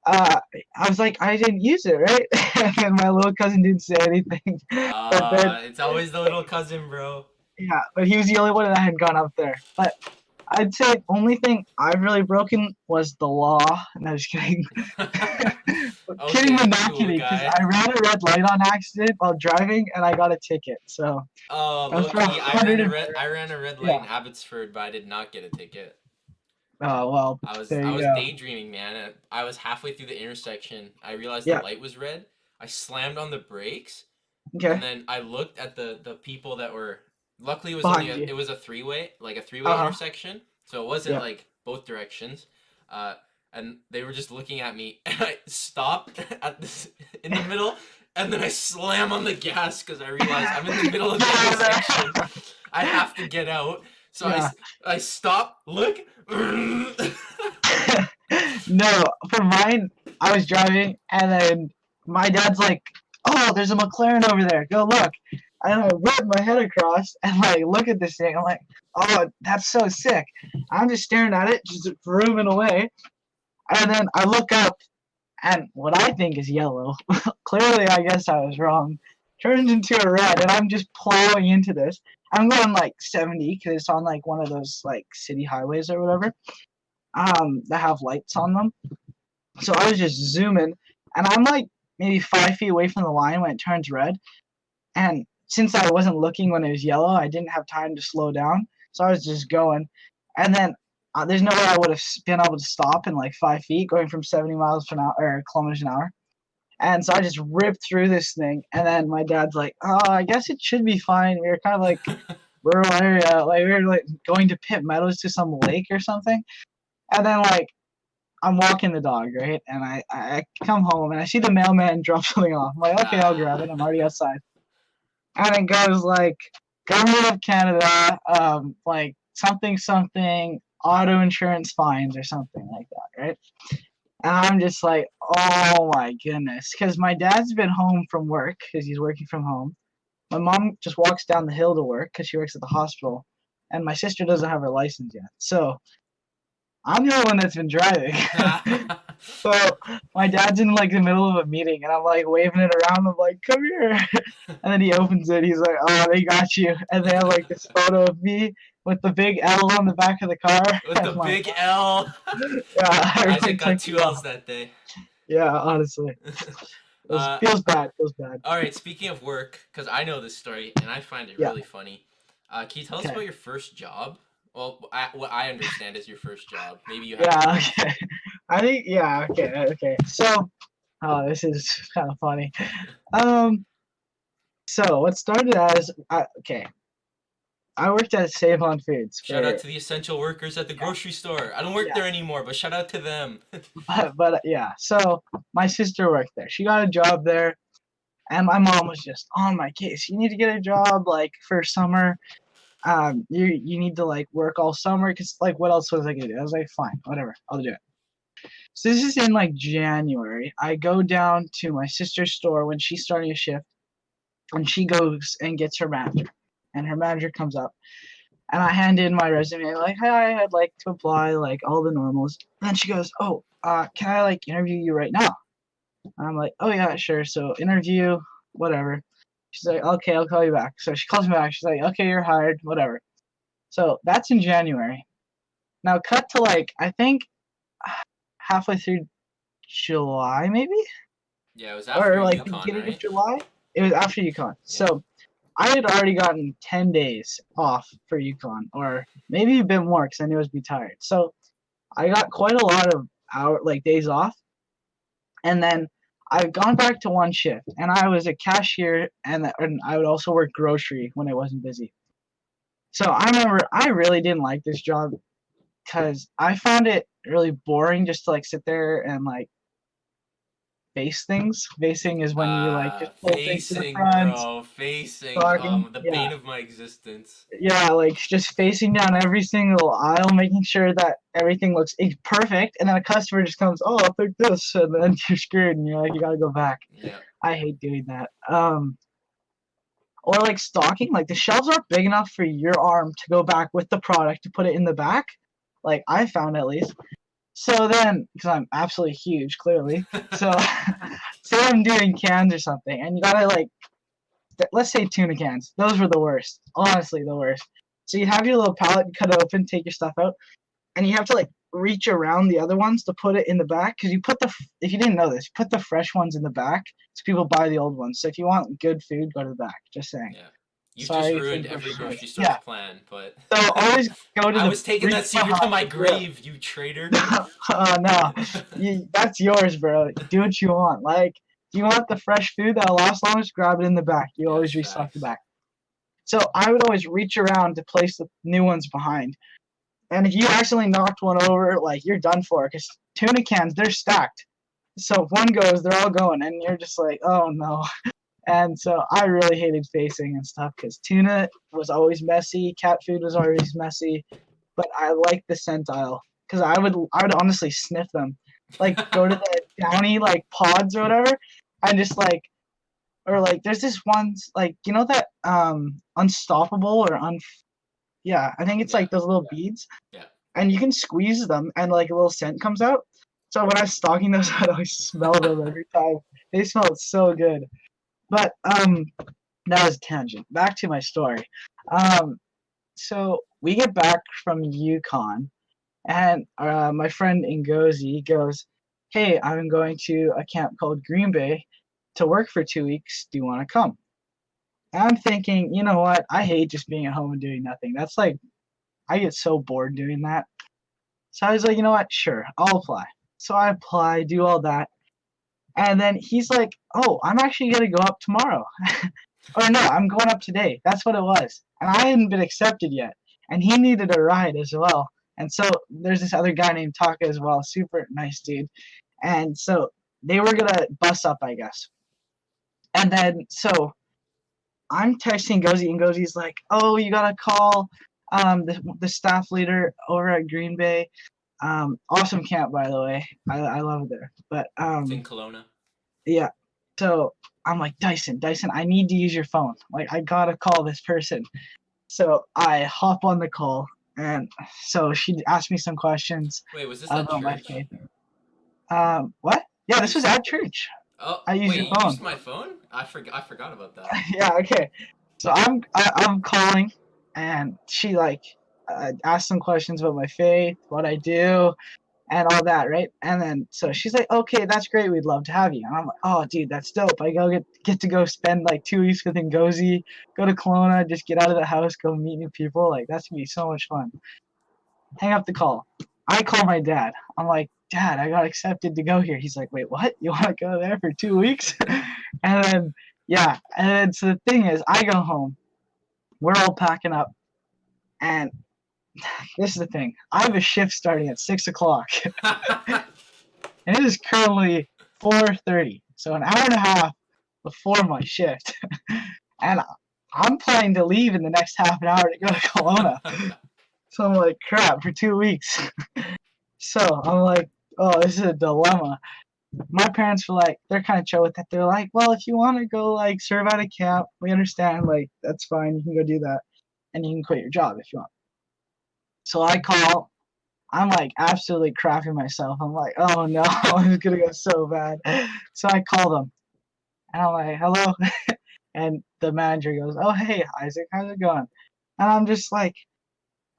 S2: I was like, I didn't use it, right? And then my little cousin didn't say anything. But then,
S1: It's always the little cousin, bro.
S2: yeah, but he was the only one that had gone up there. But I'd say the only thing I've really broken was the law. No, just kidding. Kidding, but
S1: Okay,
S2: not
S1: cool
S2: kidding, because
S1: guy.
S2: I ran a red light on accident while driving, and I got a ticket. So
S1: Oh,
S2: that was
S1: low
S2: for a
S1: key,
S2: hundred and
S1: I ran a red light
S2: yeah.
S1: in Abbotsford, but I did not get a ticket.
S2: Oh well, there
S1: I
S2: you
S1: was
S2: go.
S1: daydreaming, man. And I was halfway through the intersection. I realized the
S2: Yeah.
S1: light was red. I slammed on the brakes, and
S2: Okay.
S1: then I looked at the people that were. Luckily,
S2: Behind you.
S1: it was a three-way, like a three-way
S2: Uh huh.
S1: intersection, so it wasn't
S2: Yeah.
S1: like both directions. And they were just looking at me, and I stopped at this in the middle, and then I slam on the gas because I realized I'm in the middle of the intersection. I have to get out. So
S2: Yeah.
S1: I stop, look.
S2: No, for mine, I was driving, and then my dad's like, "Oh, there's a McLaren over there. Go look." and I whip my head across and like look at this thing. I'm like, oh, that's so sick. I'm just staring at it, just zooming away, and then I look up, and what I think is yellow, clearly I guess I was wrong, turns into a red, and I'm just plowing into this. I'm going like 70 because it's on like one of those like city highways or whatever, that have lights on them. So I was just zooming, and I'm like maybe 5 feet away from the line when it turns red. And since I wasn't looking when it was yellow, I didn't have time to slow down. So I was just going. And then there's no way I would have been able to stop in like 5 feet going from 70 miles per hour or kilometers an hour. And so I just ripped through this thing. And then my dad's like, oh, I guess it should be fine. We were kind of like rural area. Like we were like going to Pit Meadows to some lake or something. And then like I'm walking the dog, right? And I come home and I see the mailman drop something off. I'm like, okay, I'll grab it. I'm already outside. And it goes like Government of Canada, like something, auto insurance fines or something like that, right? And I'm just like, oh my goodness. Because my dad's been home from work because he's working from home. My mom just walks down the hill to work because she works at the hospital. And my sister doesn't have her license yet. So I'm the one that's been driving. So my dad's in like the middle of a meeting and I'm like waving it around. I'm like, come here. And then he opens it. He's like, oh, they got you. And they have like this photo of me with the big L on the back of the car.
S1: With the big L.
S2: Yeah,
S1: Isaac got 2 L's that day.
S2: Yeah, honestly. Feels bad.
S1: All right, speaking of work, because I know this story and I find it really funny. Can you tell us about your first job? Well, what I understand is your first job. Maybe you have.
S2: Yeah, okay. I think, yeah, okay. So, oh, this is kind of funny. So what started as, okay, I worked at Save On Foods.
S1: Shout out to the essential workers at the grocery store. I don't work there anymore, but shout out to them.
S2: but yeah, so my sister worked there. She got a job there, and my mom was just on my case. You need to get a job, like, for summer. You need to, like, work all summer, because, like, what else was I going to do? I was like, fine, whatever, I'll do it. So this is in, like, January. I go down to my sister's store when she's starting a shift, and she goes and gets her manager. And her manager comes up, and I hand in my resume, like, hi, I'd like to apply, like, all the normals. And then she goes, oh, can I, like, interview you right now? And I'm like, oh, yeah, sure. So interview, whatever. She's like, okay, I'll call you back. So she calls me back. She's like, okay, you're hired, whatever. So that's in January. Now cut to, like, I think halfway through July, maybe?
S1: Yeah, it was after
S2: like
S1: Yukon,
S2: beginning
S1: right?
S2: of July. It was after Yukon. Yeah. So I had already gotten 10 days off for Yukon, or maybe a bit more because I knew I was be tired. So I got quite a lot of days off. And then I've gone back to one shift, and I was a cashier, and I would also work grocery when I wasn't busy. So I remember I really didn't like this job because I found it really boring just to like sit there and like face things. Facing is when you like just pull things to the front.
S1: Bro, facing.
S2: Talking,
S1: The bane of my existence.
S2: Yeah, like just facing down every single aisle, making sure that everything looks perfect, and then a customer just comes, oh, I'll pick this, and then you're screwed, and you're like, you gotta go back.
S1: Yeah.
S2: I hate doing that. Or like stocking, like the shelves aren't big enough for your arm to go back with the product to put it in the back. Like I found at least. So then, because I'm absolutely huge, clearly. So say I'm doing cans or something, and you gotta like, let's say tuna cans. Those were the worst. Honestly, the worst. So you have your little pallet, you cut it open, take your stuff out, and you have to like reach around the other ones to put it in the back. Because you put if you didn't know this, you put the fresh ones in the back, so people buy the old ones. So if you want good food, go to the back. Just saying.
S1: Yeah. You've just ruined every grocery store's plan, but
S2: so always go to
S1: I was taking that secret to my grave, you traitor.
S2: No, that's yours, bro. Do what you want. Like, if you want the fresh food that'll last longer, just grab it in the back. You always restock the back. So I would always reach around to place the new ones behind. And if you accidentally knocked one over, like, you're done for. Because tuna cans, they're stacked. So if one goes, they're all going. And you're just like, oh, no. And so I really hated facing and stuff because tuna was always messy, cat food was always messy, but I liked the scent aisle because I would honestly sniff them, like go to the Downey like pods or whatever, and just like, or like there's this ones like you know that unstoppable or yeah, I think it's
S1: Yeah.
S2: like those little beads,
S1: Yeah.
S2: and you can squeeze them, and like a little scent comes out. So when I was stalking those, I'd always smell them every time. They smelled so good. But that was a tangent. Back to my story. Um, so we get back from Yukon, and my friend Ngozi goes, "Hey, I'm going to a camp called Green Bay to work for 2 weeks. Do you want to come?" And I'm thinking, you know what? I hate just being at home and doing nothing. That's like I get so bored doing that. So I was like, you know what? Sure, I'll apply. So I apply, do all that, and then he's like, "Oh, I'm actually gonna go up tomorrow." Or no, I'm going up today. That's what it was. And I hadn't been accepted yet. And he needed a ride as well. And so there's this other guy named Taka as well, super nice dude. And so they were gonna bus up, I guess. And then so I'm texting Gozi, and Gozi's like, "Oh, you gotta call the staff leader over at Green Bay. Awesome camp, by the way. I love it there. But
S1: It's in Kelowna.
S2: yeah. So I'm like, Dyson, I need to use your phone. Like, I gotta call this person. So I hop on the call, and so she asked me some questions
S1: Wait, was this at
S2: about my
S1: church?
S2: faith. What? Yeah,
S1: Were you?
S2: this was at church.
S1: Oh,
S2: I used
S1: wait,
S2: your
S1: you
S2: phone.
S1: used my phone? I forgot about that.
S2: Yeah, okay. So I'm calling, and she like asked some questions about my faith, what I do, and all that, right? And then so she's like, "Okay, that's great. We'd love to have you." And I'm like, "Oh, dude, that's dope. I get to go spend like 2 weeks with Ngozi, go to Kelowna, just get out of the house, go meet new people. Like that's gonna be so much fun." Hang up the call. I call my dad. I'm like, "Dad, I got accepted to go here." He's like, "Wait, what? You want to go there for 2 weeks?" And then yeah, and then so the thing is, I go home. We're all packing up, and this is the thing. I have a shift starting at 6 o'clock, and it is currently 4:30, so an hour and a half before my shift, and I'm planning to leave in the next half an hour to go to Kelowna. So I'm like, crap, for 2 weeks. So I'm like, oh, this is a dilemma. My parents were like, they're kind of chill with it. They're like, well, if you want to go like serve at a camp, we understand. Like that's fine. You can go do that, and you can quit your job if you want. So I call. I'm like absolutely crapping myself. I'm like, oh no, it's gonna go so bad. So I call them, and I'm like, hello, and the manager goes, oh hey Isaac, how's it going? And I'm just like,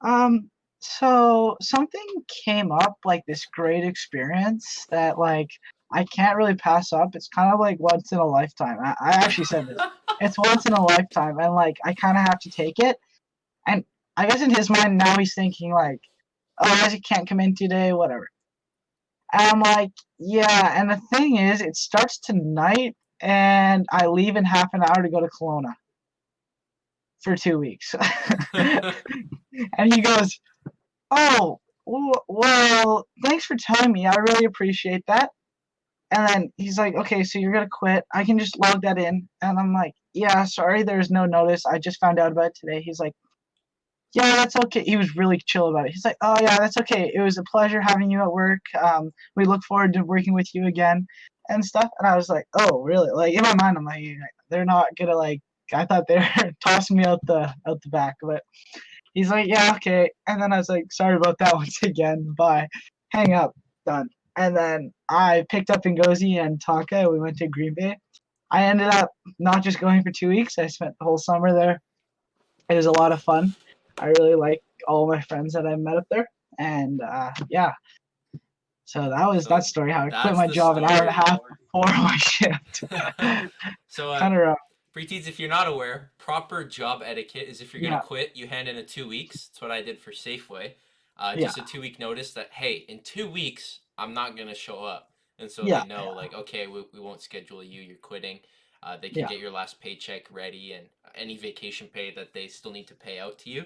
S2: um, so something came up, like this great experience that like I can't really pass up. It's kind of like once in a lifetime. I actually said this. It's once in a lifetime, and like I kind of have to take it. And I guess in his mind now he's thinking like, oh, Isaac can't come in today, whatever. And I'm like, yeah. And the thing is, it starts tonight, and I leave in half an hour to go to Kelowna for 2 weeks. And he goes, oh, well, thanks for telling me. I really appreciate that. And then he's like, okay, so you're gonna quit. I can just log that in. And I'm like, yeah, sorry, there's no notice. I just found out about it today. He's like, yeah, that's okay. He was really chill about it. He's like, oh yeah, that's okay. It was a pleasure having you at work. We look forward to working with you again and stuff. And I was like, oh really? Like in my mind, I'm like, they're not gonna like. I thought they were tossing me out the back, but he's like, yeah, okay. And then I was like, sorry about that once again. Bye. Hang up. Done. And then I picked up Ngozi and Taka. And we went to Green Bay. I ended up not just going for 2 weeks. I spent the whole summer there. It was a lot of fun. I really like all my friends that I met up there. And yeah, so that was
S1: So
S2: that story. How I quit
S1: that's
S2: my
S1: the
S2: job an hour and a
S1: story.
S2: half before my shift.
S1: So,
S2: Kind of rough.
S1: preteens, if you're not aware, proper job etiquette is if you're gonna
S2: Yeah.
S1: quit, you hand in a 2 weeks. That's what I did for Safeway.
S2: Yeah.
S1: Just a 2 week notice that hey, in 2 weeks I'm not gonna show up, and so they
S2: Yeah.
S1: know like okay, we won't schedule you. You're quitting. They can
S2: Yeah.
S1: get your last paycheck ready and any vacation pay that they still need to pay out to you.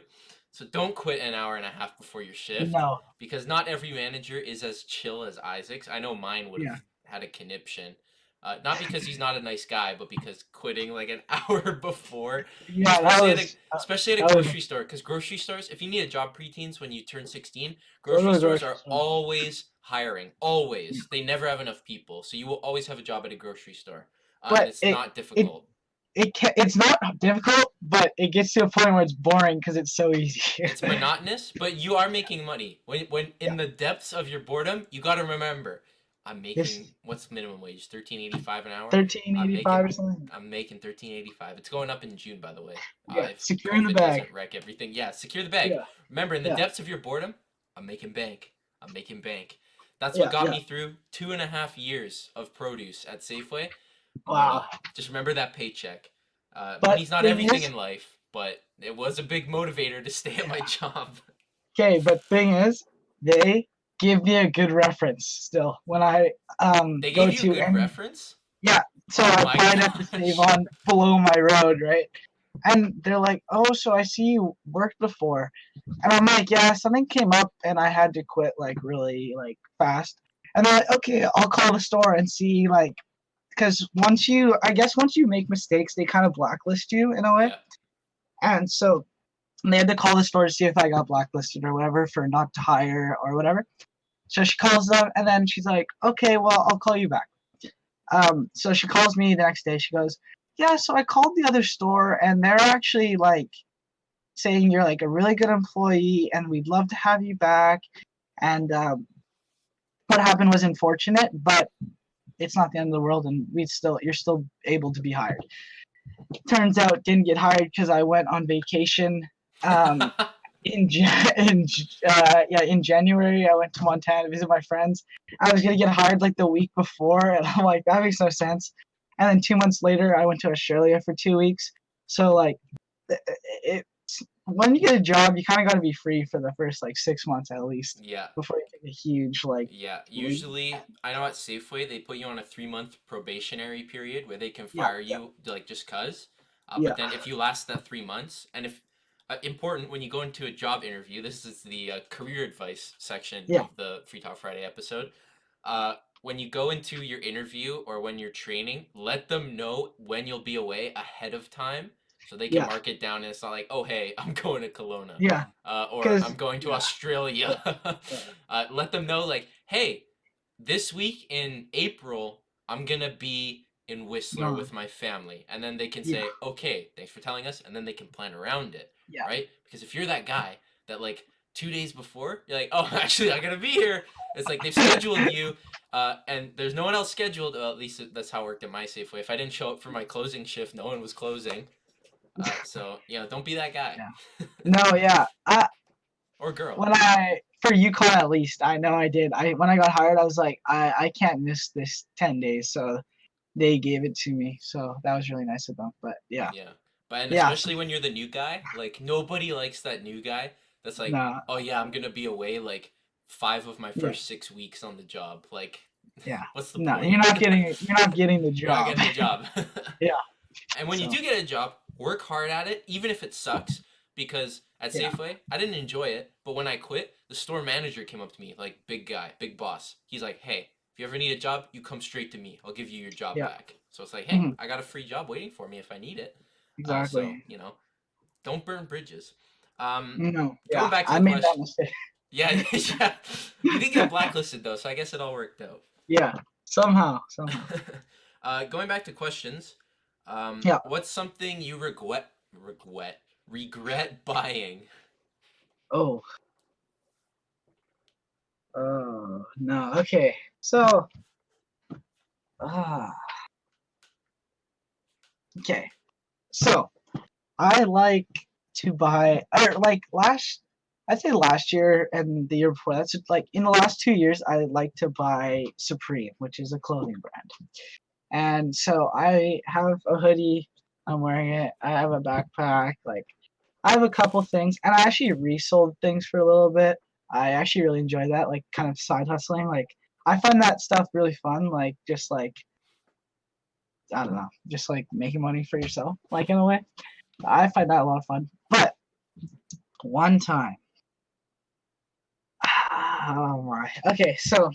S1: So don't quit an hour and a half before your shift
S2: No.
S1: because not every manager is as chill as Isaac's. I know mine would
S2: Yeah.
S1: have had a conniption. Not because he's not a nice guy, but because quitting like an hour before,
S2: Yeah. That
S1: especially
S2: was.
S1: especially at a
S2: That was.
S1: grocery store. Because grocery stores, if you need a job, preteens, when you turn 16,
S2: Go to
S1: grocery
S2: the
S1: stores
S2: grocery
S1: are
S2: store.
S1: always hiring.
S2: Yeah.
S1: Always, they never have enough people, so you will always have a job at a grocery store, and
S2: But
S1: it's
S2: it
S1: not
S2: it
S1: difficult.
S2: it's not difficult, but it gets to a point where it's boring because it's so easy.
S1: It's monotonous, but you are making money. When
S2: Yeah,
S1: in the depths of your boredom, you got to remember, I'm making
S2: just
S1: what's minimum wage? 13.85 an hour. I'm
S2: 13.85
S1: making
S2: or something.
S1: I'm making 13.85. It's going up in June, by the way.
S2: Yeah,
S1: If
S2: securing the
S1: COVID
S2: bag.
S1: doesn't wreck everything, yeah, secure the bag.
S2: Yeah,
S1: Remember, in the
S2: yeah,
S1: depths of your boredom, I'm making bank. I'm making bank. That's what
S2: yeah,
S1: got
S2: yeah.
S1: me through 2.5 years of produce at Safeway.
S2: Wow.
S1: Money. Just remember that paycheck.
S2: But
S1: Money's not
S2: thing
S1: everything
S2: is,
S1: in life, but it was a big motivator to stay at my job.
S2: okay, but thing is, they give me a good reference still when I
S1: They
S2: go
S1: gave you a
S2: to
S1: good
S2: any.
S1: reference?
S2: Yeah, so
S1: Oh
S2: I
S1: my
S2: applied at the save
S1: gosh.
S2: on below my road, right? And they're like, "Oh, so I see you worked before," and I'm like, "Yeah, something came up and I had to quit like really like fast." And they're like, "Okay, I'll call the store and see like." Because I guess once you make mistakes, they kind of blacklist you in a way.
S1: Yeah.
S2: And so they had to call the store to see if I got blacklisted or whatever for not to hire or whatever. So she calls them, and then she's like, "Okay, well, I'll call you back." So she calls me the next day. She goes, "Yeah, so I called the other store, and they're actually like saying you're like a really good employee, and we'd love to have you back. And what happened was unfortunate, but it's not the end of the world, and you're still able to be hired." Turns out, didn't get hired because I went on vacation. Um, in January, I went to Montana to visit my friends. I was gonna get hired like the week before, and I'm like, that makes no sense. And then 2 months later, I went to Australia for 2 weeks. So like, it when you get a job, you kind of got to be free for the first like 6 months at least
S1: Yeah.
S2: before you take a huge like
S1: Yeah.
S2: leap.
S1: Usually, I know at Safeway, they put you on a 3-month probationary period where they can
S2: Yeah,
S1: fire
S2: yeah,
S1: you, like, just cuz.
S2: yeah,
S1: But then if you last that 3 months, and if important when you go into a job interview, this is the career advice section
S2: yeah,
S1: of the Free Talk Friday episode. When you go into your interview or when you're training, let them know when you'll be away ahead of time so they can
S2: yeah,
S1: mark it down and it's not like, oh, hey, I'm going to Kelowna
S2: yeah.
S1: or
S2: Because
S1: I'm going to
S2: yeah, yeah,
S1: Australia.
S2: yeah,
S1: Let them know, like, hey, this week in April, I'm going to be in Whistler
S2: gone.
S1: with my family. And then they can
S2: Yeah,
S1: say, okay, thanks for telling us. And then they can plan around it,
S2: yeah,
S1: right? Because if you're that guy that, like, 2 days before, you're like, oh, actually, I got to be here. It's like they've scheduled you and there's no one else scheduled. At least that's how it worked at my Safeway. If I didn't show up for my closing shift, no one was closing. So don't be that guy
S2: yeah. No, yeah.
S1: or girl.
S2: When I for Yukon at least, I know I did. When I got hired, I was like, I can't miss this 10 days, so they gave it to me. So that was really nice of them. But yeah,
S1: Yeah, but and
S2: yeah,
S1: especially when you're the new guy, like nobody likes that new guy. That's like,
S2: no,
S1: oh yeah, I'm gonna be away like 5 of my
S2: yeah,
S1: first 6 weeks on the job. Like,
S2: yeah,
S1: what's the
S2: no,
S1: point?
S2: you're not getting the
S1: You're not
S2: job.
S1: getting the job.
S2: Yeah,
S1: And when you
S2: so
S1: do get a job, work hard at it, even if it sucks. Because at
S2: yeah,
S1: Safeway, I didn't enjoy it, but when I quit, the store manager came up to me, like big guy, big boss. He's like, "Hey, if you ever need a job, you come straight to me. I'll give you your job
S2: yeah,
S1: back." So it's like, "Hey,
S2: mhm,
S1: I got a free job waiting for me if I need it." So
S2: exactly.
S1: don't burn bridges. Um,
S2: No,
S1: Going
S2: yeah,
S1: back to
S2: I
S1: the
S2: made that
S1: question.
S2: mistake.
S1: Yeah, yeah. You did get blacklisted though, so I guess it all worked out.
S2: Yeah, somehow.
S1: Going back to questions,
S2: Yeah.
S1: what's something you regret buying?
S2: Oh, no. Okay, so ah, okay, so I like to buy, or like I'd say last year and the year before. That's like in the last 2 years, I like to buy Supreme, which is a clothing brand. And so I have a hoodie. I'm wearing it. I have a backpack. Like I have a couple things, and I actually resold things for a little bit. I actually really enjoy that, like kind of side hustling. Like I find that stuff really fun. Like just like I don't know, just like making money for yourself, like in a way. I find that a lot of fun. But one time, oh my, okay, so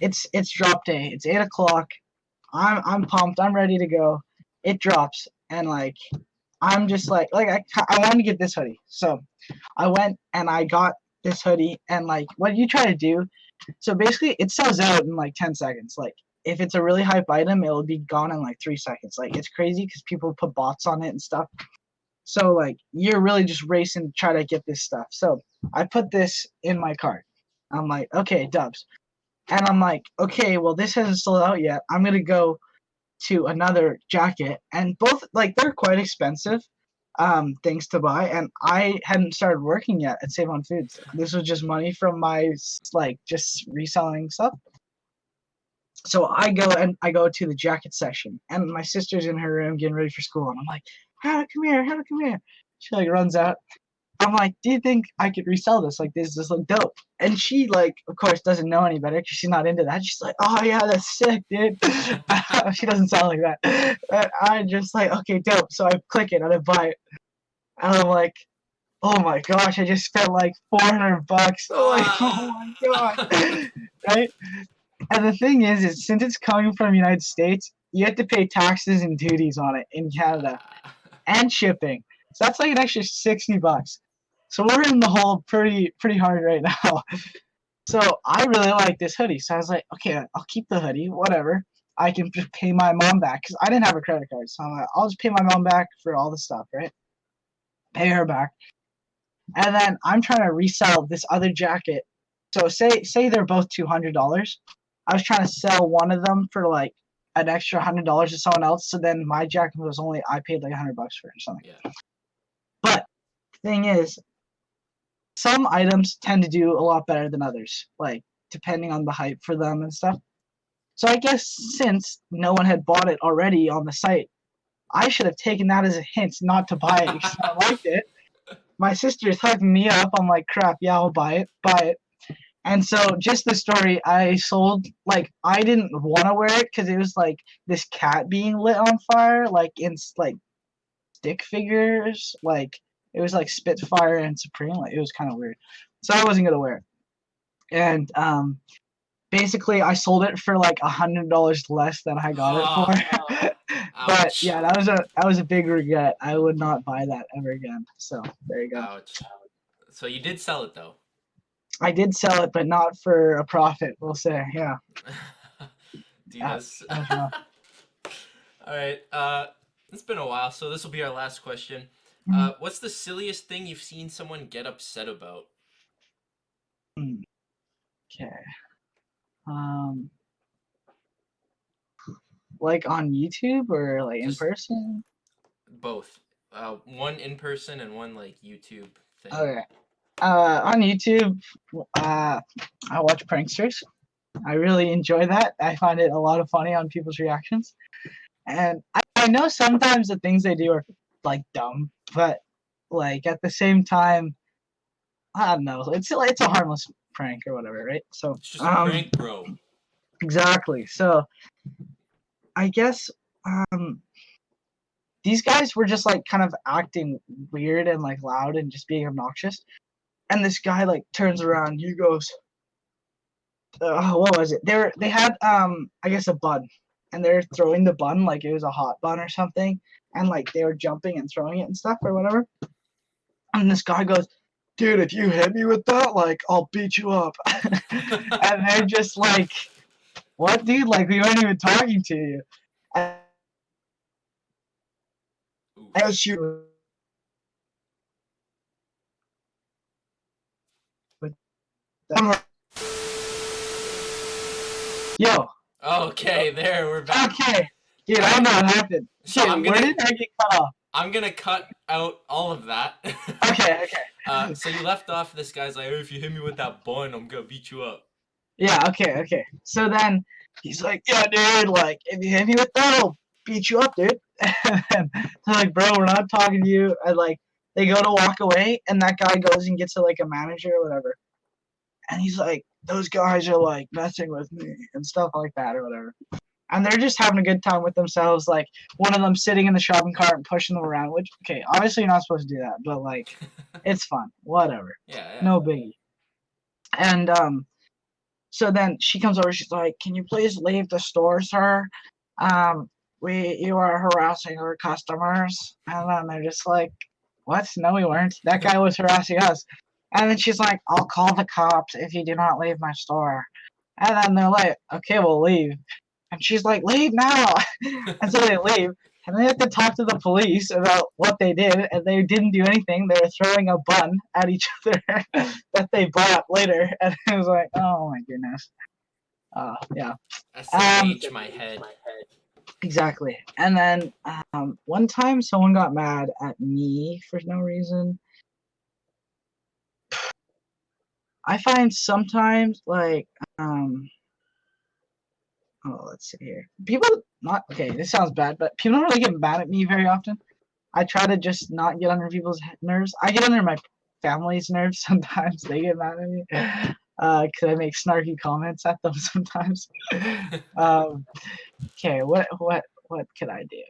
S2: it's drop day. It's 8 o'clock. I'm pumped. I'm ready to go. It drops, and like I'm just like I wanted to get this hoodie, so I went and I got this hoodie. And like, what you try to do? So basically, it sells out in like 10 seconds. Like if it's a really hype item, it'll be gone in like 3 seconds. Like it's crazy because people put bots on it and stuff. So like you're really just racing to try to get this stuff. So I put this in my cart. I'm like, okay, dubs. And I'm like, okay, well this hasn't sold out yet. I'm gonna go to another jacket, and both like they're quite expensive things to buy, and I hadn't started working yet at Save on Foods. This was just money from my like just reselling stuff. So I go to the jacket section, and my sister's in her room getting ready for school, and I'm like, Hannah, come here, Hannah, come here. She like runs out. I'm like, do you think I could resell this? Like, does this look dope? And she like, of course, doesn't know any better because she's not into that. She's like, oh yeah, that's sick, dude. She doesn't sound like that. But I just like, okay, dope. So I click it and I buy it, and I'm like, oh my gosh, I just spent like $400. I'm like, oh my god, right? And the thing is since it's coming from the United States, you have to pay taxes and duties on it in Canada and shipping. So that's like an extra $60. So we're in the hole pretty hard right now. So I really like this hoodie. So I was like, okay, I'll keep the hoodie, whatever. I can just pay my mom back because I didn't have a credit card. So I'm like, I'll just pay my mom back for all the stuff, right? Pay her back. And then I'm trying to resell this other jacket. So say they're both $200. I was trying to sell one of them for like an extra $100 to someone else. So then my jacket was only, I paid like $100 for it or something.
S1: Yeah.
S2: But the thing is, some items tend to do a lot better than others, like depending on the hype for them and stuff. So I guess since no one had bought it already on the site, I should have taken that as a hint not to buy it because I liked it. My sister's hugging me up. I'm like, crap, yeah, I'll buy it. And so just the story, I sold, like, I didn't want to wear it because it was like this cat being lit on fire, like in like stick figures, like it was like Spitfire and Supreme. Like, it was kind of weird. So I wasn't going to wear it. And basically I sold it for like $100 less than I got it for. But yeah, that was a big regret. I would not buy that ever again. So there you go.
S1: Ouch. So you did sell it though.
S2: I did sell it, but not for a profit, we'll say. Yeah.
S1: Dude, that's
S2: That was rough.
S1: all right. It's been a while, so this will be our last question. What's the silliest thing you've seen someone get upset about?
S2: Okay. Like on YouTube or like in person?
S1: Both. One in person and one like YouTube thing.
S2: Okay. On YouTube, I watch pranksters. I really enjoy that. I find it a lot of funny on people's reactions. And I know sometimes the things they do are like dumb, but like at the same time, I don't know. It's a harmless prank or whatever, right? So
S1: It's just a prank, bro.
S2: Exactly. So I guess these guys were just like kind of acting weird and like loud and just being obnoxious. And this guy like turns around. He goes, "What was it? They had I guess a bun, and they're throwing the bun like it was a hot bun or something, and like they were jumping and throwing it and stuff or whatever." And this guy goes, "Dude, if you hit me with that, like I'll beat you up." And they're just like, "What, dude? Like we weren't even talking to you." As you. Yo.
S1: Okay, there we're back.
S2: Okay, dude, I don't know what happened.
S1: So
S2: Dude, where did I get cut off?
S1: I'm gonna cut out all of that.
S2: Okay.
S1: So you left off. This guy's like, oh, if you hit me with that bun, I'm gonna beat you up.
S2: Yeah. Okay. So then he's like, yeah, dude, like if you hit me with that, I'll beat you up, dude. And then they're like, bro, we're not talking to you. And like they go to walk away, and that guy goes and gets to like a manager or whatever. And he's like, those guys are like messing with me and stuff like that or whatever. And they're just having a good time with themselves. Like one of them sitting in the shopping cart and pushing them around, which, okay, obviously you're not supposed to do that, but like, it's fun. Whatever.
S1: Yeah.
S2: No biggie. And so then she comes over. She's like, "Can you please leave the store, sir? You are harassing our customers." And then they're just like, "What? No, we weren't. That guy was harassing us." And then she's like, "I'll call the cops if you do not leave my store." And then they're like, "Okay, we'll leave." And she's like, leave now. And so they leave. And they have to talk to the police about what they did, and they didn't do anything. They were throwing a bun at each other that they bought later, and it was like, oh my goodness. Yeah.
S1: That's to reach my head.
S2: Exactly. And then one time someone got mad at me for no reason. I find sometimes like let's see here. People not okay, this sounds bad, but people don't really get mad at me very often. I try to just not get under people's nerves. I get under my family's nerves sometimes. They get mad at me because I make snarky comments at them sometimes. Okay, what could I do?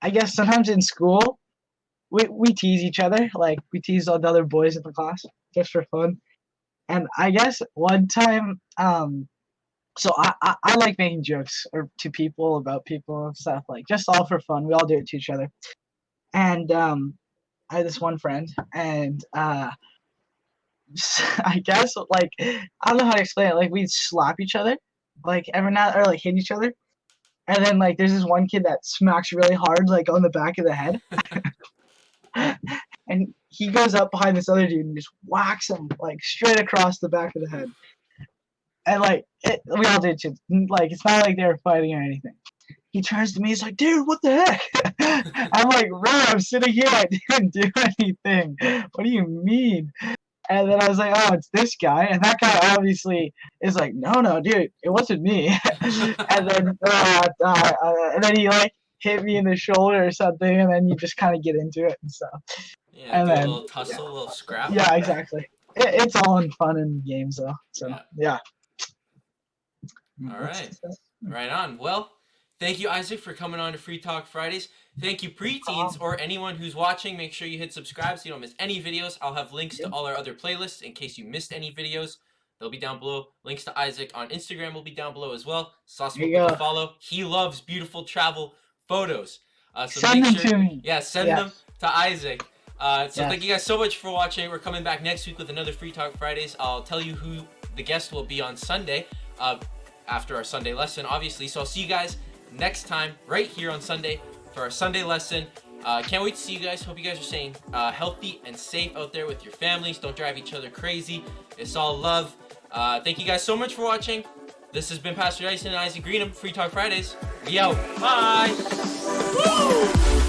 S2: I guess sometimes in school we tease each other. Like we tease all the other boys in the class just for fun. And I guess one time so I like making jokes to people about people and stuff, like just all for fun. We all do it to each other. And I had this one friend, and I guess like I don't know how to explain it. Like we'd slap each other, like every now or like hit each other, and then like there's this one kid that smacks really hard, like on the back of the head, and he goes up behind this other dude and just whacks him like straight across the back of the head. And like we all did shit. Like it's not like they were fighting or anything. He turns to me, he's like, dude, what the heck? I'm like, bro, I'm sitting here, I didn't do anything. What do you mean? And then I was like, oh, it's this guy. And that guy obviously is like, no, dude, it wasn't me. And then he like hit me in the shoulder or something, and then you just kind of get into it and stuff.
S1: Yeah,
S2: and
S1: do
S2: then,
S1: a little tussle, a little scrap.
S2: Yeah, exactly. It's all in fun and games though. So yeah.
S1: All right. Right on. Well, thank you, Isaac, for coming on to Free Talk Fridays. Thank you, preteens, or anyone who's watching. Make sure you hit subscribe so you don't miss any videos. I'll have links to all our other playlists in case you missed any videos. They'll be down below. Links to Isaac on Instagram will be down below as well. Sauce with a follow. He loves beautiful travel photos. So
S2: send them to me.
S1: Yeah, send them to Isaac. Thank you guys so much for watching. We're coming back next week with another Free Talk Fridays. I'll tell you who the guest will be on Sunday. After our Sunday lesson, obviously. So I'll see you guys next time right here on Sunday for our Sunday lesson. Can't wait to see you guys. Hope you guys are staying healthy and safe out there with your families. Don't drive each other crazy. It's all love. Thank you guys so much for watching. This has been Pastor Dyson and Isaac Greenham, Free Talk Fridays. We out. Bye. Woo!